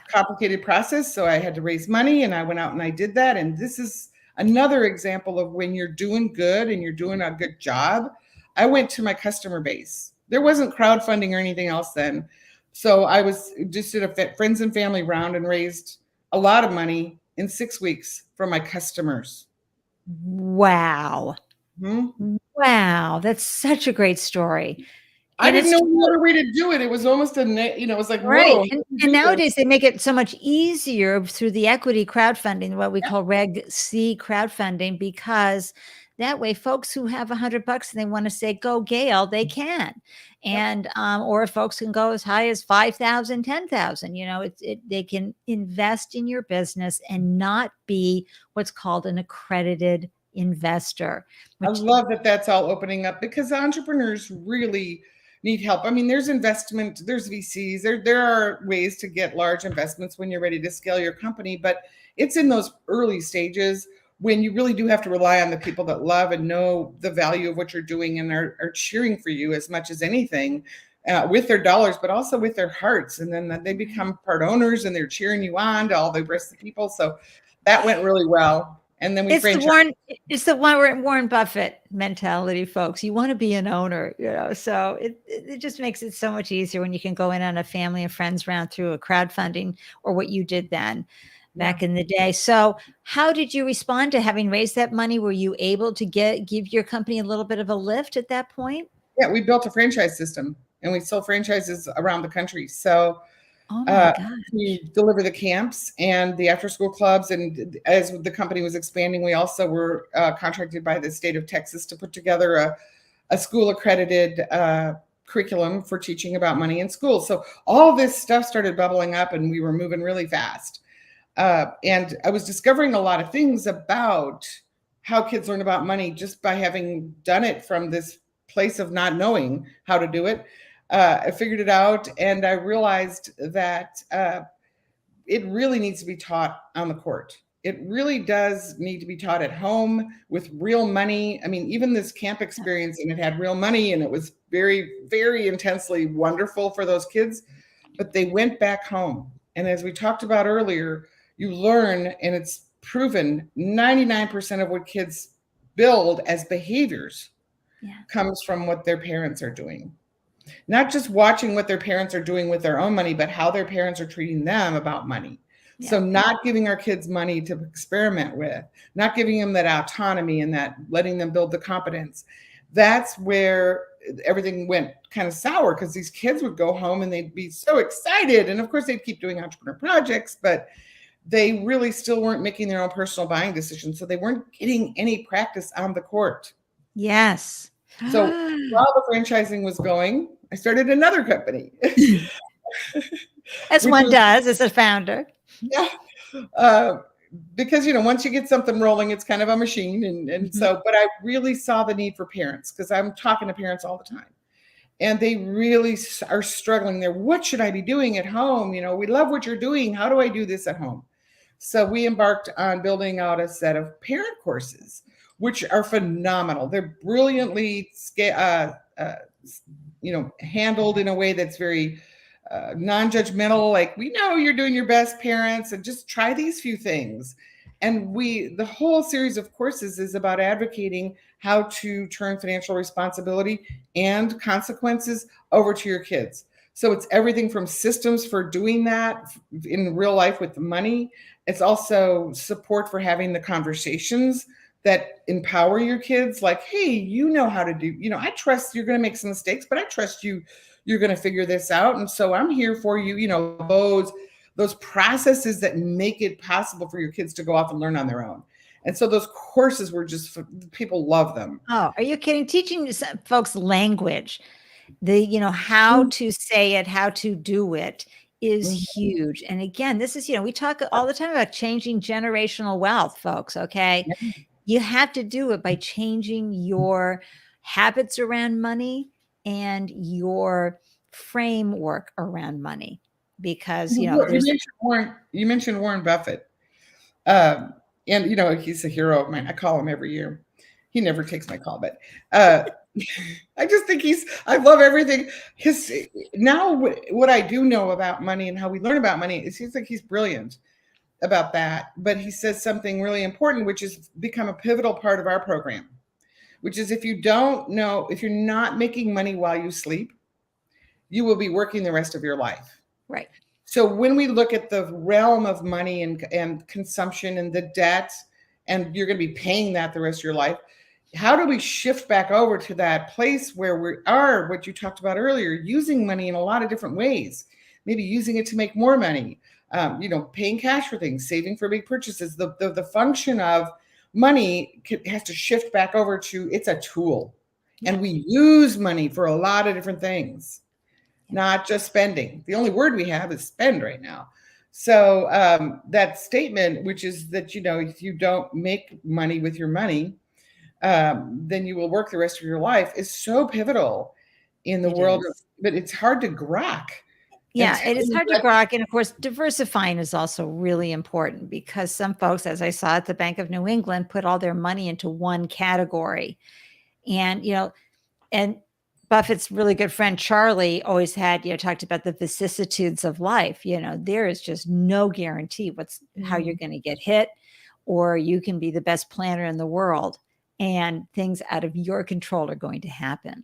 complicated process. So I had to raise money, and I went out and I did that. And this is another example of when you're doing good and you're doing a good job. I went to my customer base. There wasn't crowdfunding or anything else then. So I did a friends and family round and raised a lot of money in 6 weeks from my customers. Wow. Mm-hmm. Wow. That's such a great story. I didn't know another way to do it. It was almost it was like, right. Whoa, and nowadays they make it so much easier through the equity crowdfunding, what we call Reg C crowdfunding, because that way folks who have $100 and they want to say, go Gail, they can. And, or folks can go as high as 5,000, 10,000, they can invest in your business and not be what's called an accredited investor. I love that that's all opening up, because entrepreneurs really need help. I mean, there's investment, there's VCs, there are ways to get large investments when you're ready to scale your company, but it's in those early stages when you really do have to rely on the people that love and know the value of what you're doing and are cheering for you as much as anything, with their dollars, but also with their hearts. And then they become part owners and they're cheering you on to all the rest of the people. So that went really well. And then it's the Warren Buffett mentality, folks. You want to be an owner, so it just makes it so much easier when you can go in on a family and friends round through a crowdfunding, or what you did then back in the day. So how did you respond to having raised that money? Were you able to give your company a little bit of a lift at that point? Yeah, we built a franchise system and we sold franchises around the country. So we deliver the camps and the after school clubs. And as the company was expanding, we also were contracted by the state of Texas to put together a school accredited curriculum for teaching about money in schools. So all this stuff started bubbling up and we were moving really fast. And I was discovering a lot of things about how kids learn about money just by having done it from this place of not knowing how to do it. I figured it out, and I realized that it really needs to be taught on the court. It really does need to be taught at home with real money. I mean, even this camp experience, and it had real money, and it was very, very intensely wonderful for those kids, but they went back home. And as we talked about earlier, you learn, and it's proven 99% of what kids build as behaviors comes from what their parents are doing. Not just watching what their parents are doing with their own money, but how their parents are treating them about money. Yeah. So not giving our kids money to experiment with, not giving them that autonomy and that letting them build the competence. That's where everything went kind of sour, because these kids would go home and they'd be so excited. And of course they'd keep doing entrepreneur projects, but they really still weren't making their own personal buying decisions. So they weren't getting any practice on the court. Yes. So while the franchising was going, I started another company. As one does as a founder. Yeah. Because, once you get something rolling, it's kind of a machine. And so, but I really saw the need for parents, because I'm talking to parents all the time. And they really are struggling there. What should I be doing at home? We love what you're doing. How do I do this at home? So we embarked on building out a set of parent courses, which are phenomenal. They're brilliantly, handled in a way that's very non-judgmental. Like, we know you're doing your best, parents, and just try these few things. And the whole series of courses is about advocating how to turn financial responsibility and consequences over to your kids. So it's everything from systems for doing that in real life with the money. It's also support for having the conversations that empower your kids. Like, hey, you know how to do, I trust you're going to make some mistakes, but I trust you're going to figure this out. And so I'm here for you, those processes that make it possible for your kids to go off and learn on their own. And so those courses were just, people love them. Oh, are you kidding? Teaching folks language, how to say it, how to do it is huge. And again, this is, we talk all the time about changing generational wealth, folks. Okay. Yeah. You have to do it by changing your habits around money and your framework around money, because, you mentioned Warren Buffett. And, he's a hero of mine. I call him every year. He never takes my call, but I just think I love everything. Now what I do know about money and how we learn about money is he's brilliant about that. But he says something really important, which has become a pivotal part of our program, which is if you're not making money while you sleep, you will be working the rest of your life. Right. So when we look at the realm of money and consumption and the debt, and you're going to be paying that the rest of your life, how do we shift back over to that place where we are, what you talked about earlier, using money in a lot of different ways, maybe using it to make more money, paying cash for things, saving for big purchases. The function of money has to shift back over to, it's a tool. And we use money for a lot of different things. Not just spending. The only word we have is spend right now. So that statement, which is that, if you don't make money with your money, then you will work the rest of your life, is so pivotal in the world. But it's hard to grok. Yeah, it is hard to grok. And of course, diversifying is also really important, because some folks, as I saw at the Bank of New England, put all their money into one category. And, and Buffett's really good friend, Charlie, always had, talked about the vicissitudes of life. There is just no guarantee how you're going to get hit, or you can be the best planner in the world and things out of your control are going to happen.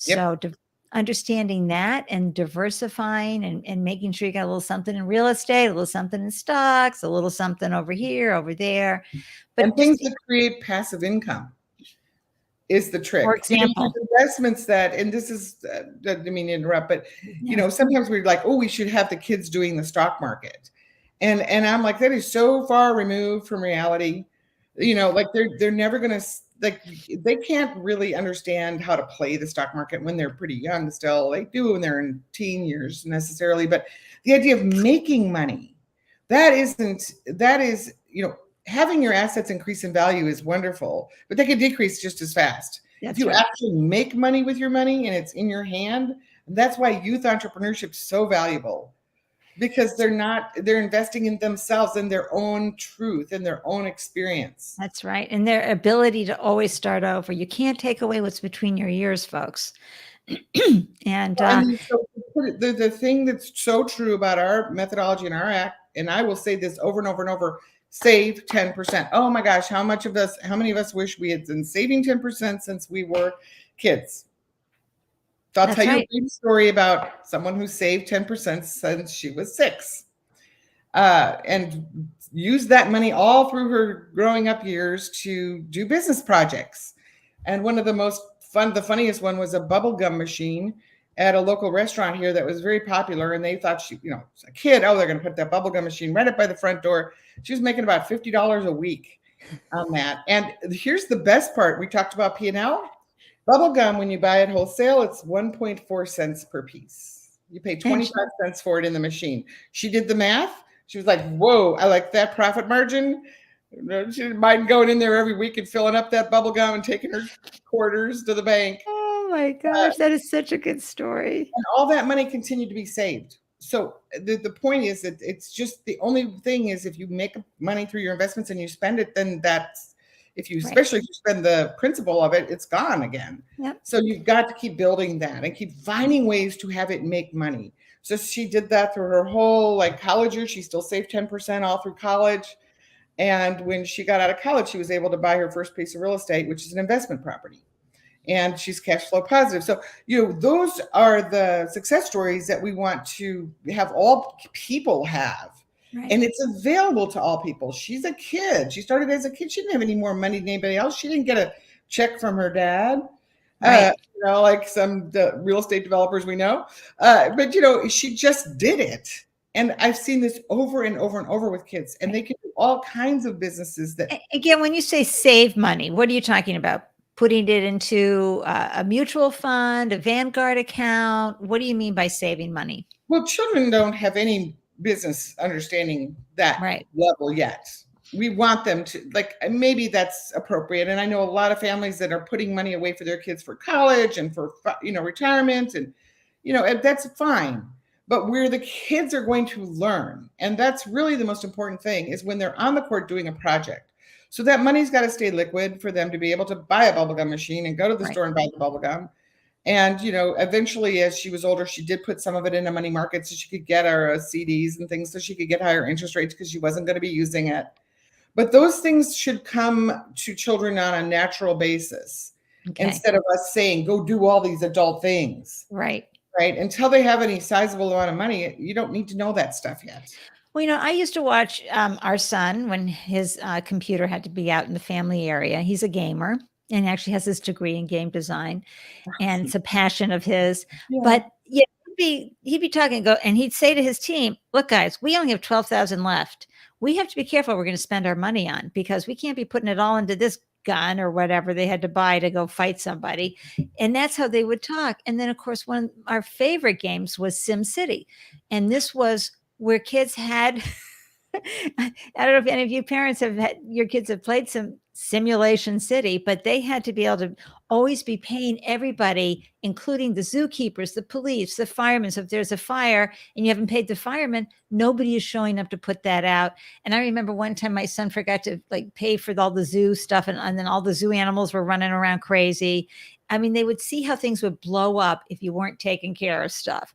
Yep. So understanding that and diversifying and making sure you got a little something in real estate, a little something in stocks, a little something over here, over there. But things that create passive income is the trick. For example, investments that, and this is, I didn't mean to interrupt, but sometimes we're like, oh, we should have the kids doing the stock market. And I'm like, that is so far removed from reality. Like they're never going to, like, they can't really understand how to play the stock market when they're pretty young still. They do when they're in teen years necessarily. But the idea of making money, that is, having your assets increase in value is wonderful, but they can decrease just as fast. If you actually make money with your money and it's in your hand, that's why youth entrepreneurship is so valuable, because they're investing in themselves and their own truth and their own experience. That's right. And their ability to always start over. You can't take away what's between your ears, folks. And so the thing that's so true about our methodology and our act, and I will say this over and over and over, save 10%. Oh my gosh, how many of us wish we had been saving 10% since we were kids? So I'll tell you a brief story about someone who saved 10% since she was 6, and used that money all through her growing up years to do business projects. And one of the funniest one was a bubble gum machine. at a local restaurant here that was very popular, and they thought she, was a kid. Oh, they're going to put that bubblegum machine right up by the front door. She was making about $50 a week on that. And here's the best part. We talked about P&L. Bubblegum, when you buy it wholesale, it's 1.4 cents per piece. You pay 25 cents for it in the machine. She did the math. She was like, whoa, I like that profit margin. She didn't mind going in there every week and filling up that bubblegum and taking her quarters to the bank. Oh my gosh, that is such a good story. And all that money continued to be saved. So the point is that it's just, the only thing is, if you make money through your investments and you spend it, then that's, especially if you spend the principal of it, it's gone again. Yep. So you've got to keep building that and keep finding ways to have it make money. So she did that through her whole college year. She still saved 10% all through college. And when she got out of college, she was able to buy her first piece of real estate, which is an investment property. And she's cash flow positive. So, those are the success stories that we want to have all people have. Right. And it's available to all people. She's a kid. She started as a kid. She didn't have any more money than anybody else. She didn't get a check from her dad, right. Like some real estate developers we know. But, she just did it. And I've seen this over and over and over with kids. And they can do all kinds of businesses that. Again, when you say save money, what are you talking about? Putting it into a mutual fund, a Vanguard account? What do you mean by saving money? Well, children don't have any business understanding that level yet. We want them to, maybe that's appropriate. And I know a lot of families that are putting money away for their kids for college and for, retirement, and, that's fine. But where the kids are going to learn, and that's really the most important thing, is when they're on the court doing a project. So that money's got to stay liquid for them to be able to buy a bubblegum machine and go to the store and buy the bubblegum. And, eventually, as she was older, she did put some of it in a money market so she could get her CDs and things, so she could get higher interest rates because she wasn't going to be using it. But those things should come to children on a natural basis, instead of us saying, go do all these adult things. Right. Right. Until they have any sizable amount of money, you don't need to know that stuff yet. Well, I used to watch our son when his computer had to be out in the family area. He's a gamer and actually has his degree in game design, and it's a passion of his. Yeah. But he'd be talking and he'd say to his team, look, guys, we only have 12,000 left. We have to be careful what we're going to spend our money on, because we can't be putting it all into this gun or whatever they had to buy to go fight somebody. And that's how they would talk. And then, of course, one of our favorite games was SimCity. And this was where kids had, I don't know if any of you parents your kids have played some Simulation City, but they had to be able to always be paying everybody, including the zookeepers, the police, the firemen. So if there's a fire and you haven't paid the firemen, nobody is showing up to put that out. And I remember one time my son forgot to pay for all the zoo stuff, and then all the zoo animals were running around crazy. I mean, they would see how things would blow up if you weren't taking care of stuff.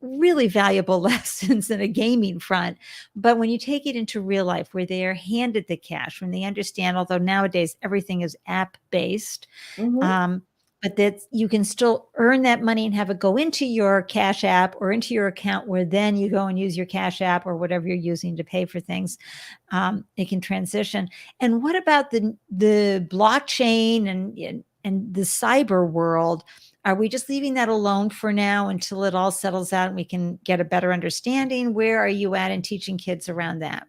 Really valuable lessons in a gaming front. But when you take it into real life, where they are handed the cash, when they understand, although nowadays everything is app based, but that you can still earn that money and have it go into your Cash App or into your account, where then you go and use your Cash App or whatever you're using to pay for things. It can transition. And what about the blockchain and the cyber world? Are we just leaving that alone for now until it all settles out and we can get a better understanding? Where are you at in teaching kids around that?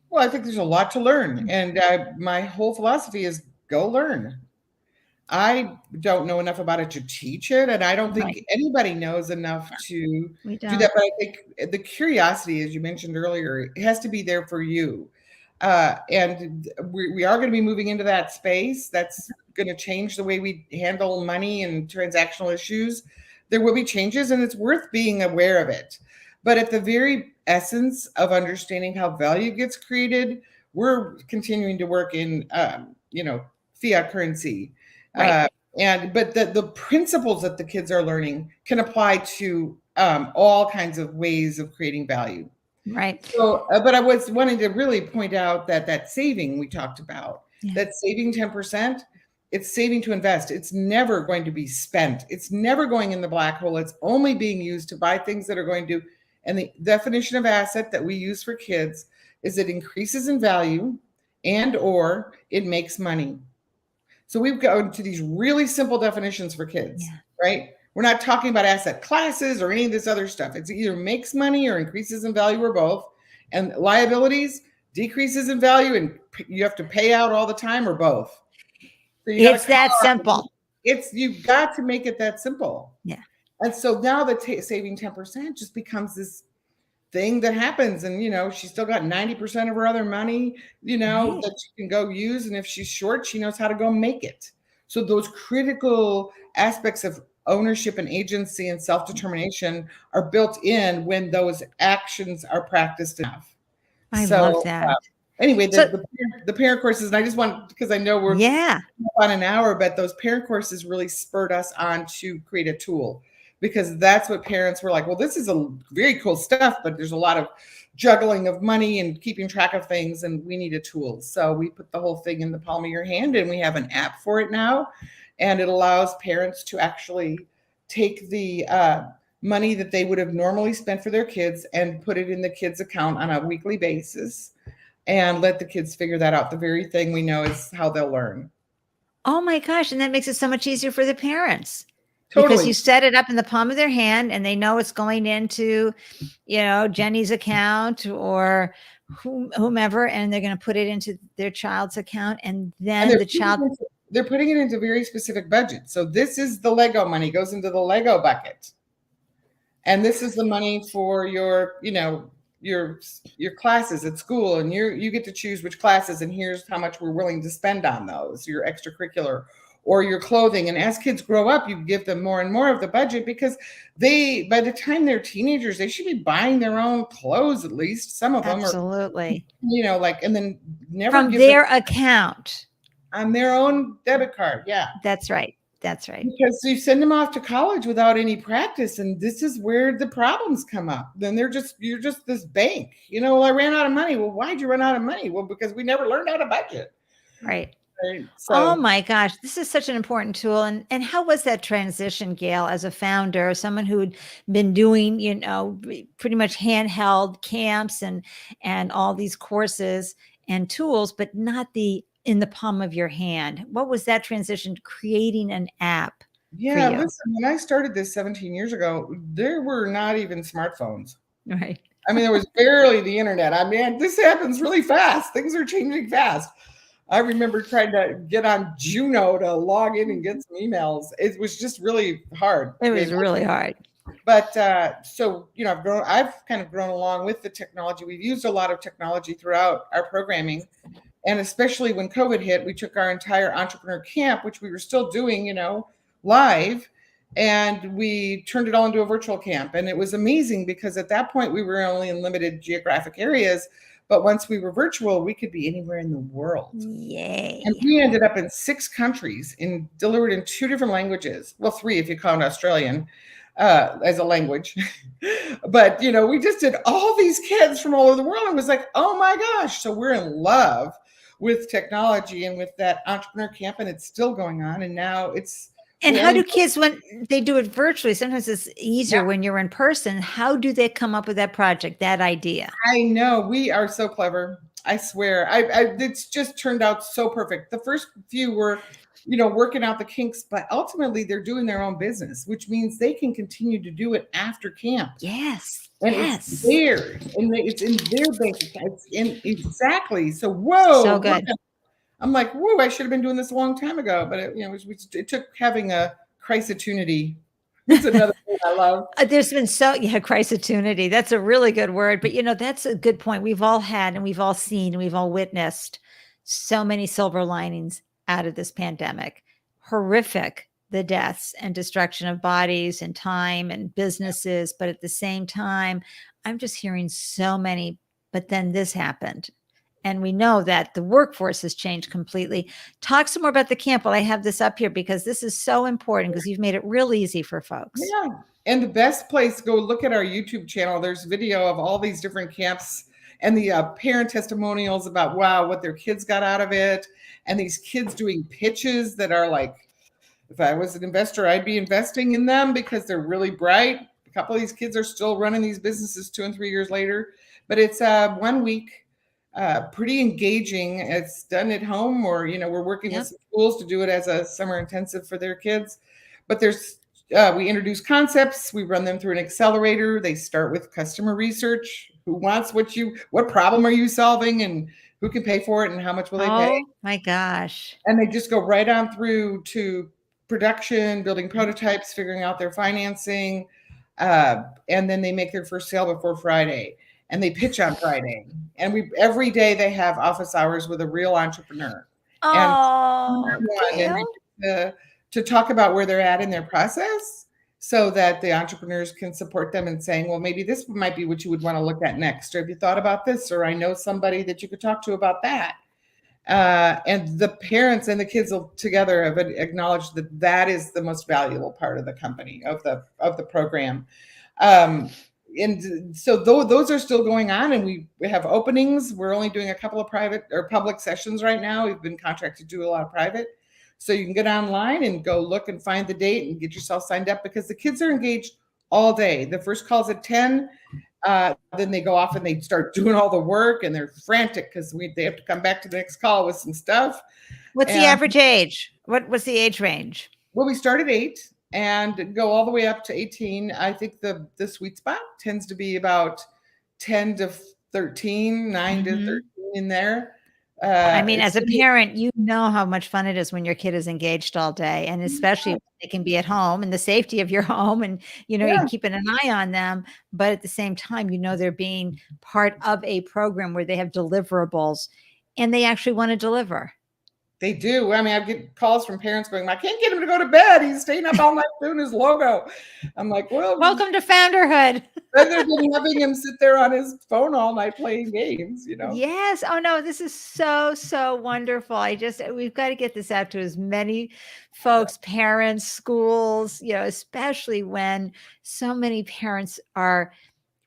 Well, I think there's a lot to learn. And my whole philosophy is go learn. I don't know enough about it to teach it. And I don't think anybody knows enough to do that. But I think the curiosity, as you mentioned earlier, it has to be there for you. And we are going to be moving into that space. That's going to change the way we handle money and transactional issues. There will be changes, and it's worth being aware of it. But at the very essence of understanding how value gets created, we're continuing to work in, fiat currency. But the principles that the kids are learning can apply to all kinds of ways of creating value. Right. So, but I was wanting to really point out that saving we talked about, that saving 10%, it's saving to invest. It's never going to be spent. It's never going in the black hole. It's only being used to buy things that are going to, and the definition of asset that we use for kids is it increases in value and or it makes money. So we've gone to these really simple definitions for kids, right? We're not talking about asset classes or any of this other stuff. It's either makes money or increases in value or both. And liabilities decreases in value and you have to pay out all the time or both. So it's that simple. You've got to make it that simple. Yeah. And so now the saving 10% just becomes this thing that happens. And, she's still got 90% of her other money, Right. that she can go use. And if she's short, she knows how to go make it. So those critical aspects of ownership and agency and self-determination are built in when those actions are practiced enough. I love that. Anyway, the parent courses, and I just want, because I know we're on an hour, but those parent courses really spurred us on to create a tool, because that's what parents were like, well, this is a very cool stuff, but there's a lot of juggling of money and keeping track of things, and we need a tool. So we put the whole thing in the palm of your hand, and we have an app for it now, and it allows parents to actually take the money that they would have normally spent for their kids and put it in the kids' account on a weekly basis and let the kids figure that out. The very thing we know is how they'll learn. Oh my gosh. And that makes it so much easier for the parents. Totally. Because you set it up in the palm of their hand and they know it's going into, Jenny's account or whomever, and they're going to put it into their child's account. And then they're putting it into very specific budgets. So this is the Lego money goes into the Lego bucket. And this is the money for your, your classes at school, and you get to choose which classes, and here's how much we're willing to spend on those, your extracurricular or your clothing. And as kids grow up, you give them more and more of the budget, because by the time they're teenagers, they should be buying their own clothes, at least some of them. Absolutely. And then never from their account on their own debit card. Yeah, that's right. That's right. Because you send them off to college without any practice. And this is where the problems come up. Then you're just this bank, well, I ran out of money. Well, why'd you run out of money? Well, because we never learned how to budget. Right. So, oh my gosh, this is such an important tool. And how was that transition, Gail, as a founder, someone who'd been doing, pretty much handheld camps and all these courses and tools, but not in the palm of your hand? What was that transition to creating an app? Yeah, listen, when I started this 17 years ago, there were not even smartphones. Right. I mean, there was barely the internet. I mean, this happens really fast. Things are changing fast. I remember trying to get on Juno to log in and get some emails. It was just really hard. It was really hard. But so, I've kind of grown along with the technology. We've used a lot of technology throughout our programming. And especially when COVID hit, we took our entire entrepreneur camp, which we were still doing, live, and we turned it all into a virtual camp. And it was amazing, because at that point we were only in limited geographic areas. But once we were virtual, we could be anywhere in the world. Yay. And we ended up in 6 countries and delivered in 2 different languages. Well, 3 if you count Australian as a language. But, we just did all these kids from all over the world. It was like, oh my gosh. So we're in love with technology and with that entrepreneur camp, and it's still going on. And now it's. And how do kids, when they do it virtually, sometimes it's easier when you're in person. How do they come up with that project, that idea? I know, we are so clever. I swear. It's just turned out so perfect. The first few were, working out the kinks, but ultimately they're doing their own business, which means they can continue to do it after camp. Yes. And it's theirs, and it's in their bank account. Exactly. So, whoa. So good. I'm like, whoa, I should have been doing this a long time ago. But it took having a crisitunity. That's another thing I love. There's been crisitunity. That's a really good word. But, that's a good point. We've all had, and we've all seen, and we've all witnessed so many silver linings out of this pandemic. Horrific, the deaths and destruction of bodies and time and businesses. But at the same time, I'm just hearing so many, but then this happened. And we know that the workforce has changed completely. Talk some more about the camp while I have this up here, because this is so important, because you've made it real easy for folks. Yeah. And the best place, go look at our YouTube channel. There's video of all these different camps and the parent testimonials about, wow, what their kids got out of it. And these kids doing pitches that are like, if I was an investor, I'd be investing in them, because they're really bright. A couple of these kids are still running these businesses 2 and 3 years later. But it's 1 week. Pretty engaging. It's done at home, or we're working with some schools to do it as a summer intensive for their kids. But there's we introduce concepts. We run them through an accelerator. They start with customer research. Who wants what problem are you solving, and who can pay for it, and how much will they pay? Oh my gosh. And they just go right on through to production, building prototypes, figuring out their financing. And then they make their first sale before Friday, and they pitch on Friday. And every day they have office hours with a real entrepreneur. Oh, and to talk about where they're at in their process, so that the entrepreneurs can support them in saying, well, maybe this might be what you would want to look at next, or have you thought about this, or I know somebody that you could talk to about that. And the parents and the kids together have acknowledged that that is the most valuable part of the company, of the program. And so those are still going on, and we have openings. We're only doing a couple of private or public sessions right now. We've been contracted to do a lot of private. So you can get online and go look and find the date and get yourself signed up, because the kids are engaged all day. The first call's at 10. Then they go off and they start doing all the work, and they're frantic because they have to come back to the next call with some stuff. What's the average age? What's the age range? Well, we start at 8 and go all the way up to 18. I think the sweet spot tends to be about 10 to 13, 9 to 13 in there. I mean, as a parent, you know how much fun it is when your kid is engaged all day, and especially when they can be at home in the safety of your home, and you're keeping an eye on them. But at the same time, they're being part of a program where they have deliverables, and they actually want to deliver. They do. I mean, I get calls from parents going, I can't get him to go to bed. He's staying up all night doing his logo. I'm like, well, welcome to founderhood. Rather than having him sit there on his phone all night playing games, Yes. Oh no, this is so wonderful. We've got to get this out to as many folks, parents, schools, especially when so many parents are,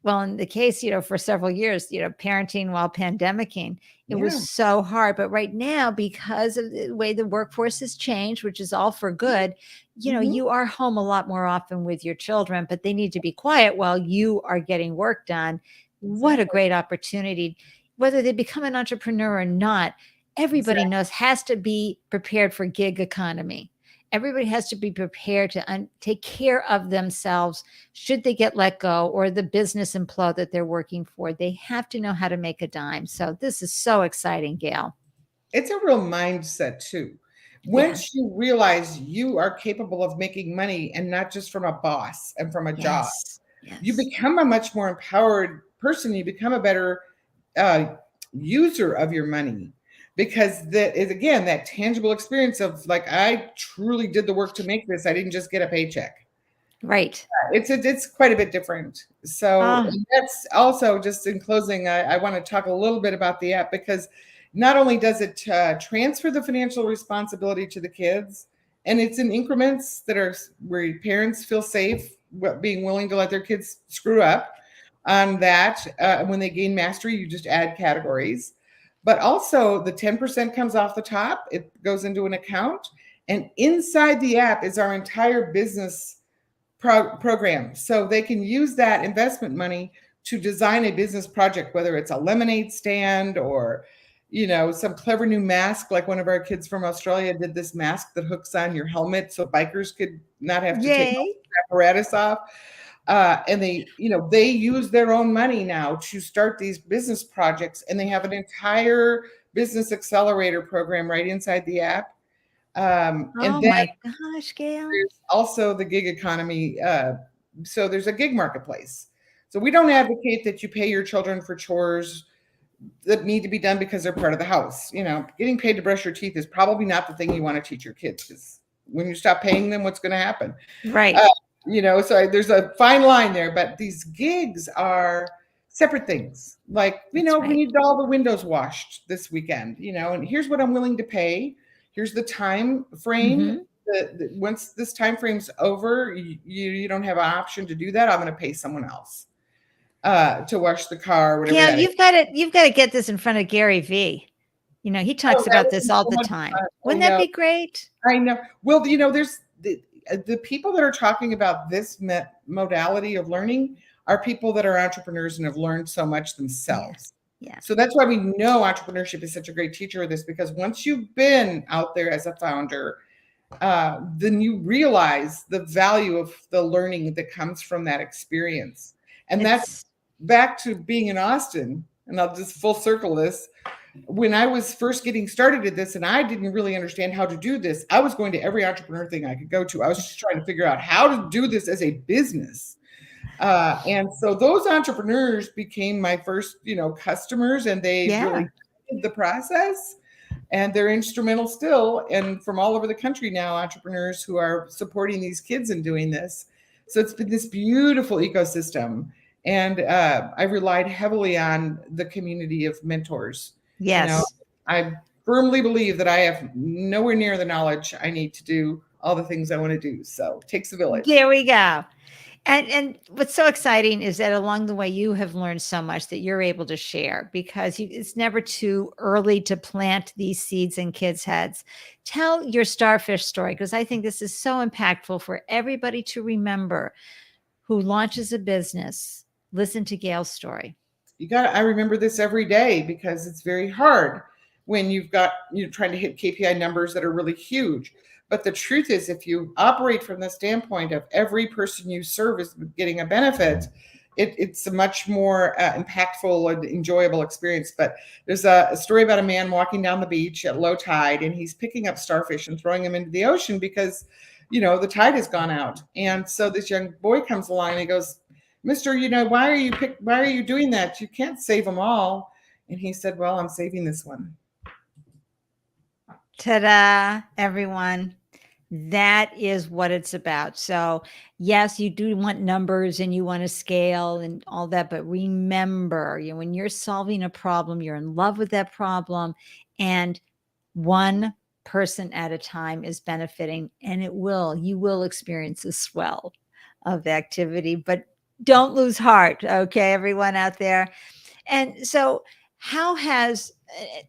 well, in the case, for several years, parenting while pandemicking, it was so hard. But right now, because of the way the workforce has changed, which is all for good, you are home a lot more often with your children, but they need to be quiet while you are getting work done. What a great opportunity. Whether they become an entrepreneur or not, everybody knows has to be prepared for gig economy. Everybody has to be prepared to take care of themselves should they get let go or the business implode that they're working for. They have to know how to make a dime. So this is so exciting, Gail. It's a real mindset too. Once you realize you are capable of making money, and not just from a boss and from a job, you become a much more empowered person. You become a better user of your money. Because that is, again, that tangible experience of like, I truly did the work to make this. I didn't just get a paycheck. Right. It's quite a bit different. So that's also, just in closing, I want to talk a little bit about the app, because not only does it transfer the financial responsibility to the kids, and it's in increments that are where parents feel safe being willing to let their kids screw up on that. When they gain mastery, you just add categories. But also the 10% comes off the top. It goes into an account. And inside the app is our entire business program. So they can use that investment money to design a business project, whether it's a lemonade stand or, some clever new mask. Like one of our kids from Australia did this mask that hooks on your helmet so bikers could not have to take all the apparatus off. And they use their own money now to start these business projects, and they have an entire business accelerator program right inside the app. And then my gosh, Gail. There's also the gig economy. So there's a gig marketplace. So we don't advocate that you pay your children for chores that need to be done because they're part of the house. Getting paid to brush your teeth is probably not the thing you want to teach your kids, because when you stop paying them, what's going to happen? Right. So there's a fine line there, but these gigs are separate things. Like, we need all the windows washed this weekend, and here's what I'm willing to pay. Here's the time frame. Once this time frame's over, you don't have an option to do that. I'm going to pay someone else to wash the car. Whatever. Yeah, you've got to get this in front of Gary V. He talks about this all the time. Wouldn't that be great? I know. Well, there's the people that are talking about this modality of learning are people that are entrepreneurs and have learned so much themselves. Yeah. So that's why we know entrepreneurship is such a great teacher of this, because once you've been out there as a founder, then you realize the value of the learning that comes from that experience. And that's back to being in Austin. And I'll just full circle this. When I was first getting started at this and I didn't really understand how to do this, I was going to every entrepreneur thing I could go to. I was just trying to figure out how to do this as a business. And so those entrepreneurs became my first, customers, and they really did the process, and they're instrumental still. And from all over the country now, entrepreneurs who are supporting these kids and doing this. So it's been this beautiful ecosystem. And I relied heavily on the community of mentors. Yes. I firmly believe that I have nowhere near the knowledge I need to do all the things I want to do. So it takes a village. There we go. And what's so exciting is that along the way, you have learned so much that you're able to share, because it's never too early to plant these seeds in kids' heads. Tell your starfish story, because I think this is so impactful for everybody to remember who launches a business. Listen to Gayle's story. I remember this every day, because it's very hard when you're trying to hit KPI numbers that are really huge. But the truth is, if you operate from the standpoint of every person you serve is getting a benefit, it's a much more impactful and enjoyable experience. But there's a story about a man walking down the beach at low tide, and he's picking up starfish and throwing them into the ocean because, the tide has gone out. And so this young boy comes along and he goes, "Mister, why are you doing that? You can't save them all." And he said, "Well, I'm saving this one." Ta-da, everyone. That is what it's about. So yes, you do want numbers and you want to scale and all that, but remember, when you're solving a problem, you're in love with that problem, and one person at a time is benefiting, and you will experience a swell of activity, but don't lose heart. Okay, everyone out there. And so how has,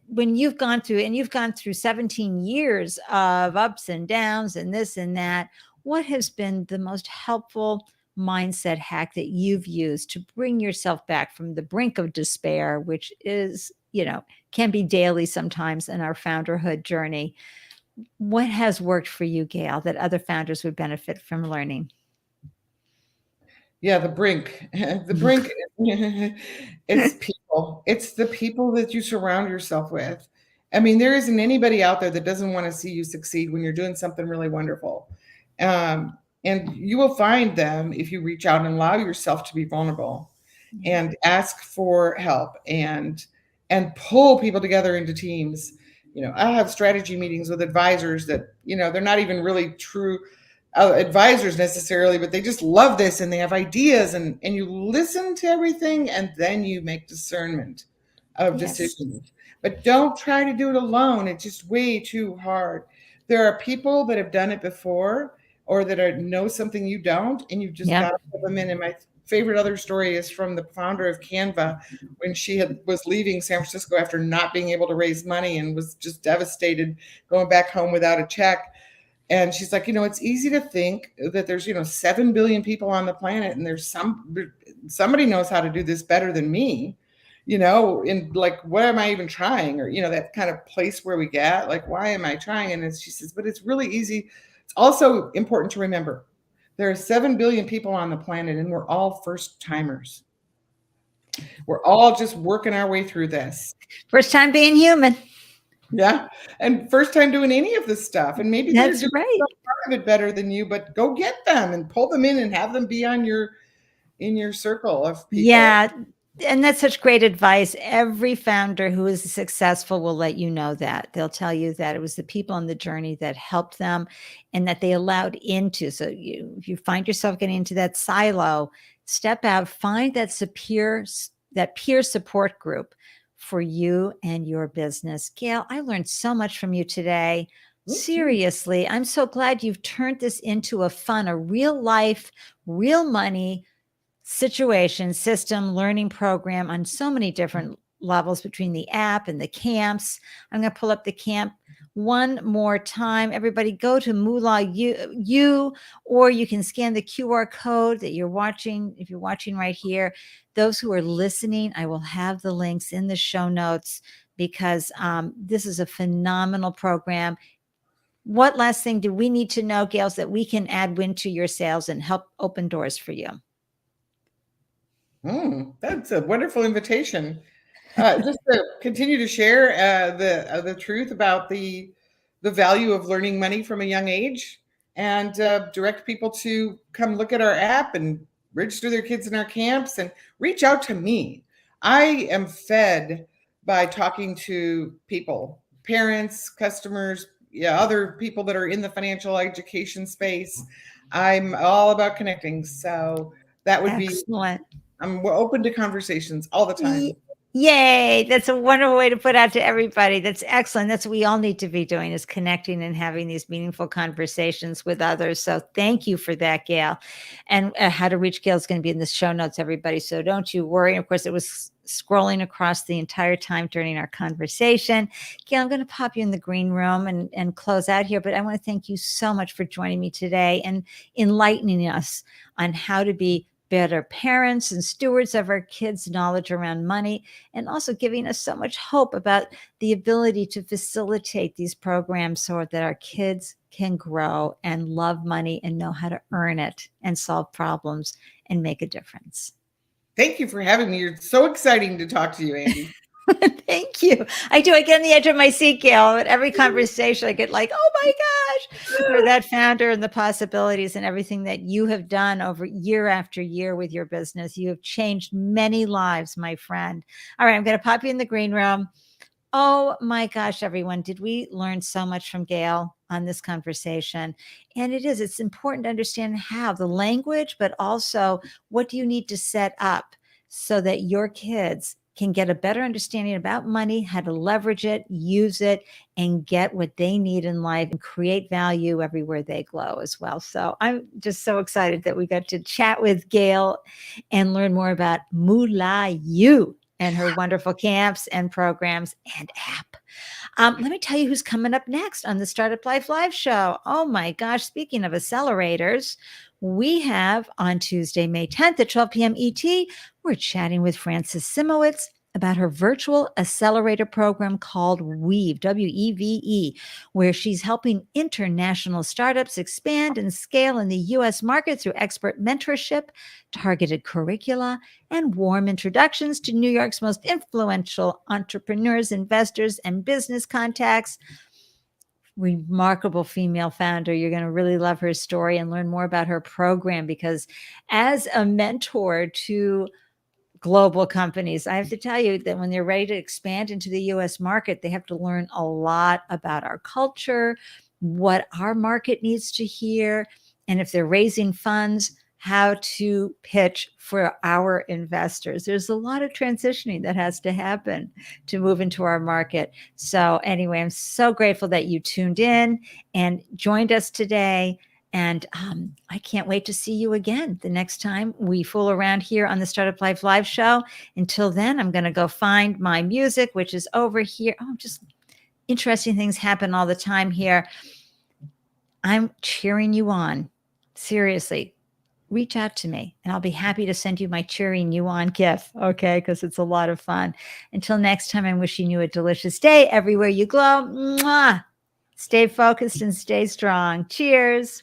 when you've gone through 17 years of ups and downs and this and that, what has been the most helpful mindset hack that you've used to bring yourself back from the brink of despair, which is, can be daily sometimes in our founderhood journey? What has worked for you, Gayle, that other founders would benefit from learning? Yeah, the brink. The brink, it's people. It's the people that you surround yourself with. I mean, there isn't anybody out there that doesn't want to see you succeed when you're doing something really wonderful. And you will find them if you reach out and allow yourself to be vulnerable and ask for help and pull people together into teams. I have strategy meetings with advisors that, they're not even really true advisors necessarily, but they just love this and they have ideas, and you listen to everything and then you make discernment of decisions. But don't try to do it alone. It's just way too hard. There are people that have done it before, or that know something you don't, and you've just got to put them in. And my favorite other story is from the founder of Canva, when she was leaving San Francisco after not being able to raise money and was just devastated, going back home without a check. And she's like, it's easy to think that there's, 7 billion people on the planet, and there's somebody knows how to do this better than me, and like, what am I even trying? Or, that kind of place where we get, like, why am I trying? And she says, but it's really easy. It's also important to remember there are 7 billion people on the planet, and we're all first timers. We're all just working our way through this. First time being human. Yeah. And first time doing any of this stuff. And maybe that's they're right. Part of it better than you, but go get them and pull them in and have them be in your circle of people. Yeah. And that's such great advice. Every founder who is successful will let you know that. They'll tell you that it was the people on the journey that helped them and that they allowed into. So if you find yourself getting into that silo, step out, find that peer support group for you and your business. Gayle, I learned so much from you today. Seriously, I'm so glad you've turned this into a real life, real money situation, system, learning program on so many different levels between the app and the camps. I'm going to pull up the camp one more time. Everybody go to Moolah U, or you can scan the QR code that you're watching. If you're watching right here, those who are listening, I will have the links in the show notes, because this is a phenomenal program. what last thing do we need to know, Gail, so that we can add wind to your sails and help open doors for you? That's a wonderful invitation. Just to continue to share the truth about the value of learning money from a young age, and direct people to come look at our app and register their kids in our camps and reach out to me. I am fed by talking to people, parents, customers, other people that are in the financial education space. I'm all about connecting. So that would be, Excellent. we're open to conversations all the time. Yay. That's a wonderful way to put out to everybody. That's excellent. That's what we all need to be doing, is connecting and having these meaningful conversations with others. So thank you for that, Gail. And how to reach Gail is going to be in the show notes, everybody. So don't you worry. Of course, it was scrolling across the entire time during our conversation. Gail, I'm going to pop you in the green room and close out here, but I want to thank you so much for joining me today and enlightening us on how to be better parents and stewards of our kids' knowledge around money, and also giving us so much hope about the ability to facilitate these programs so that our kids can grow and love money and know how to earn it and solve problems and make a difference. Thank you for having me. You're so exciting to talk to you, Ande. Thank you. I do. I get on the edge of my seat, Gail. At every conversation, I get like, oh my gosh, for that founder and the possibilities and everything that you have done over year after year with your business. You have changed many lives, my friend. All right, I'm going to pop you in the green room. Oh my gosh, everyone. Did we learn so much from Gail on this conversation? And it's important to understand how the language, but also what do you need to set up so that your kids can get a better understanding about money, how to leverage it, use it, and get what they need in life and create value everywhere they glow as well. So I'm just so excited that we got to chat with Gail and learn more about Moolah U and her wonderful camps and programs and app. Let me tell you who's coming up next on the Startup Life Live show. Oh my gosh, speaking of accelerators, we have on Tuesday, May 10th at 12 p.m. ET, we're chatting with Frances Simowitz about her virtual accelerator program called Weave, W-E-V-E, where she's helping international startups expand and scale in the U.S. market through expert mentorship, targeted curricula, and warm introductions to New York's most influential entrepreneurs, investors, and business contacts. Remarkable female founder. You're going to really love her story and learn more about her program, because as a mentor to global companies, I have to tell you that when they're ready to expand into the US market, they have to learn a lot about our culture, what our market needs to hear, and if they're raising funds, how to pitch for our investors. There's a lot of transitioning that has to happen to move into our market. So anyway, I'm so grateful that you tuned in and joined us today. And I can't wait to see you again the next time we fool around here on the Startup Life Live show. Until then, I'm going to go find my music, which is over here. Oh, just interesting things happen all the time here. I'm cheering you on. Seriously, reach out to me and I'll be happy to send you my cheering you on gift. Okay. Because it's a lot of fun. Until next time, I'm wishing you a delicious day everywhere you glow. Mwah! Stay focused and stay strong. Cheers.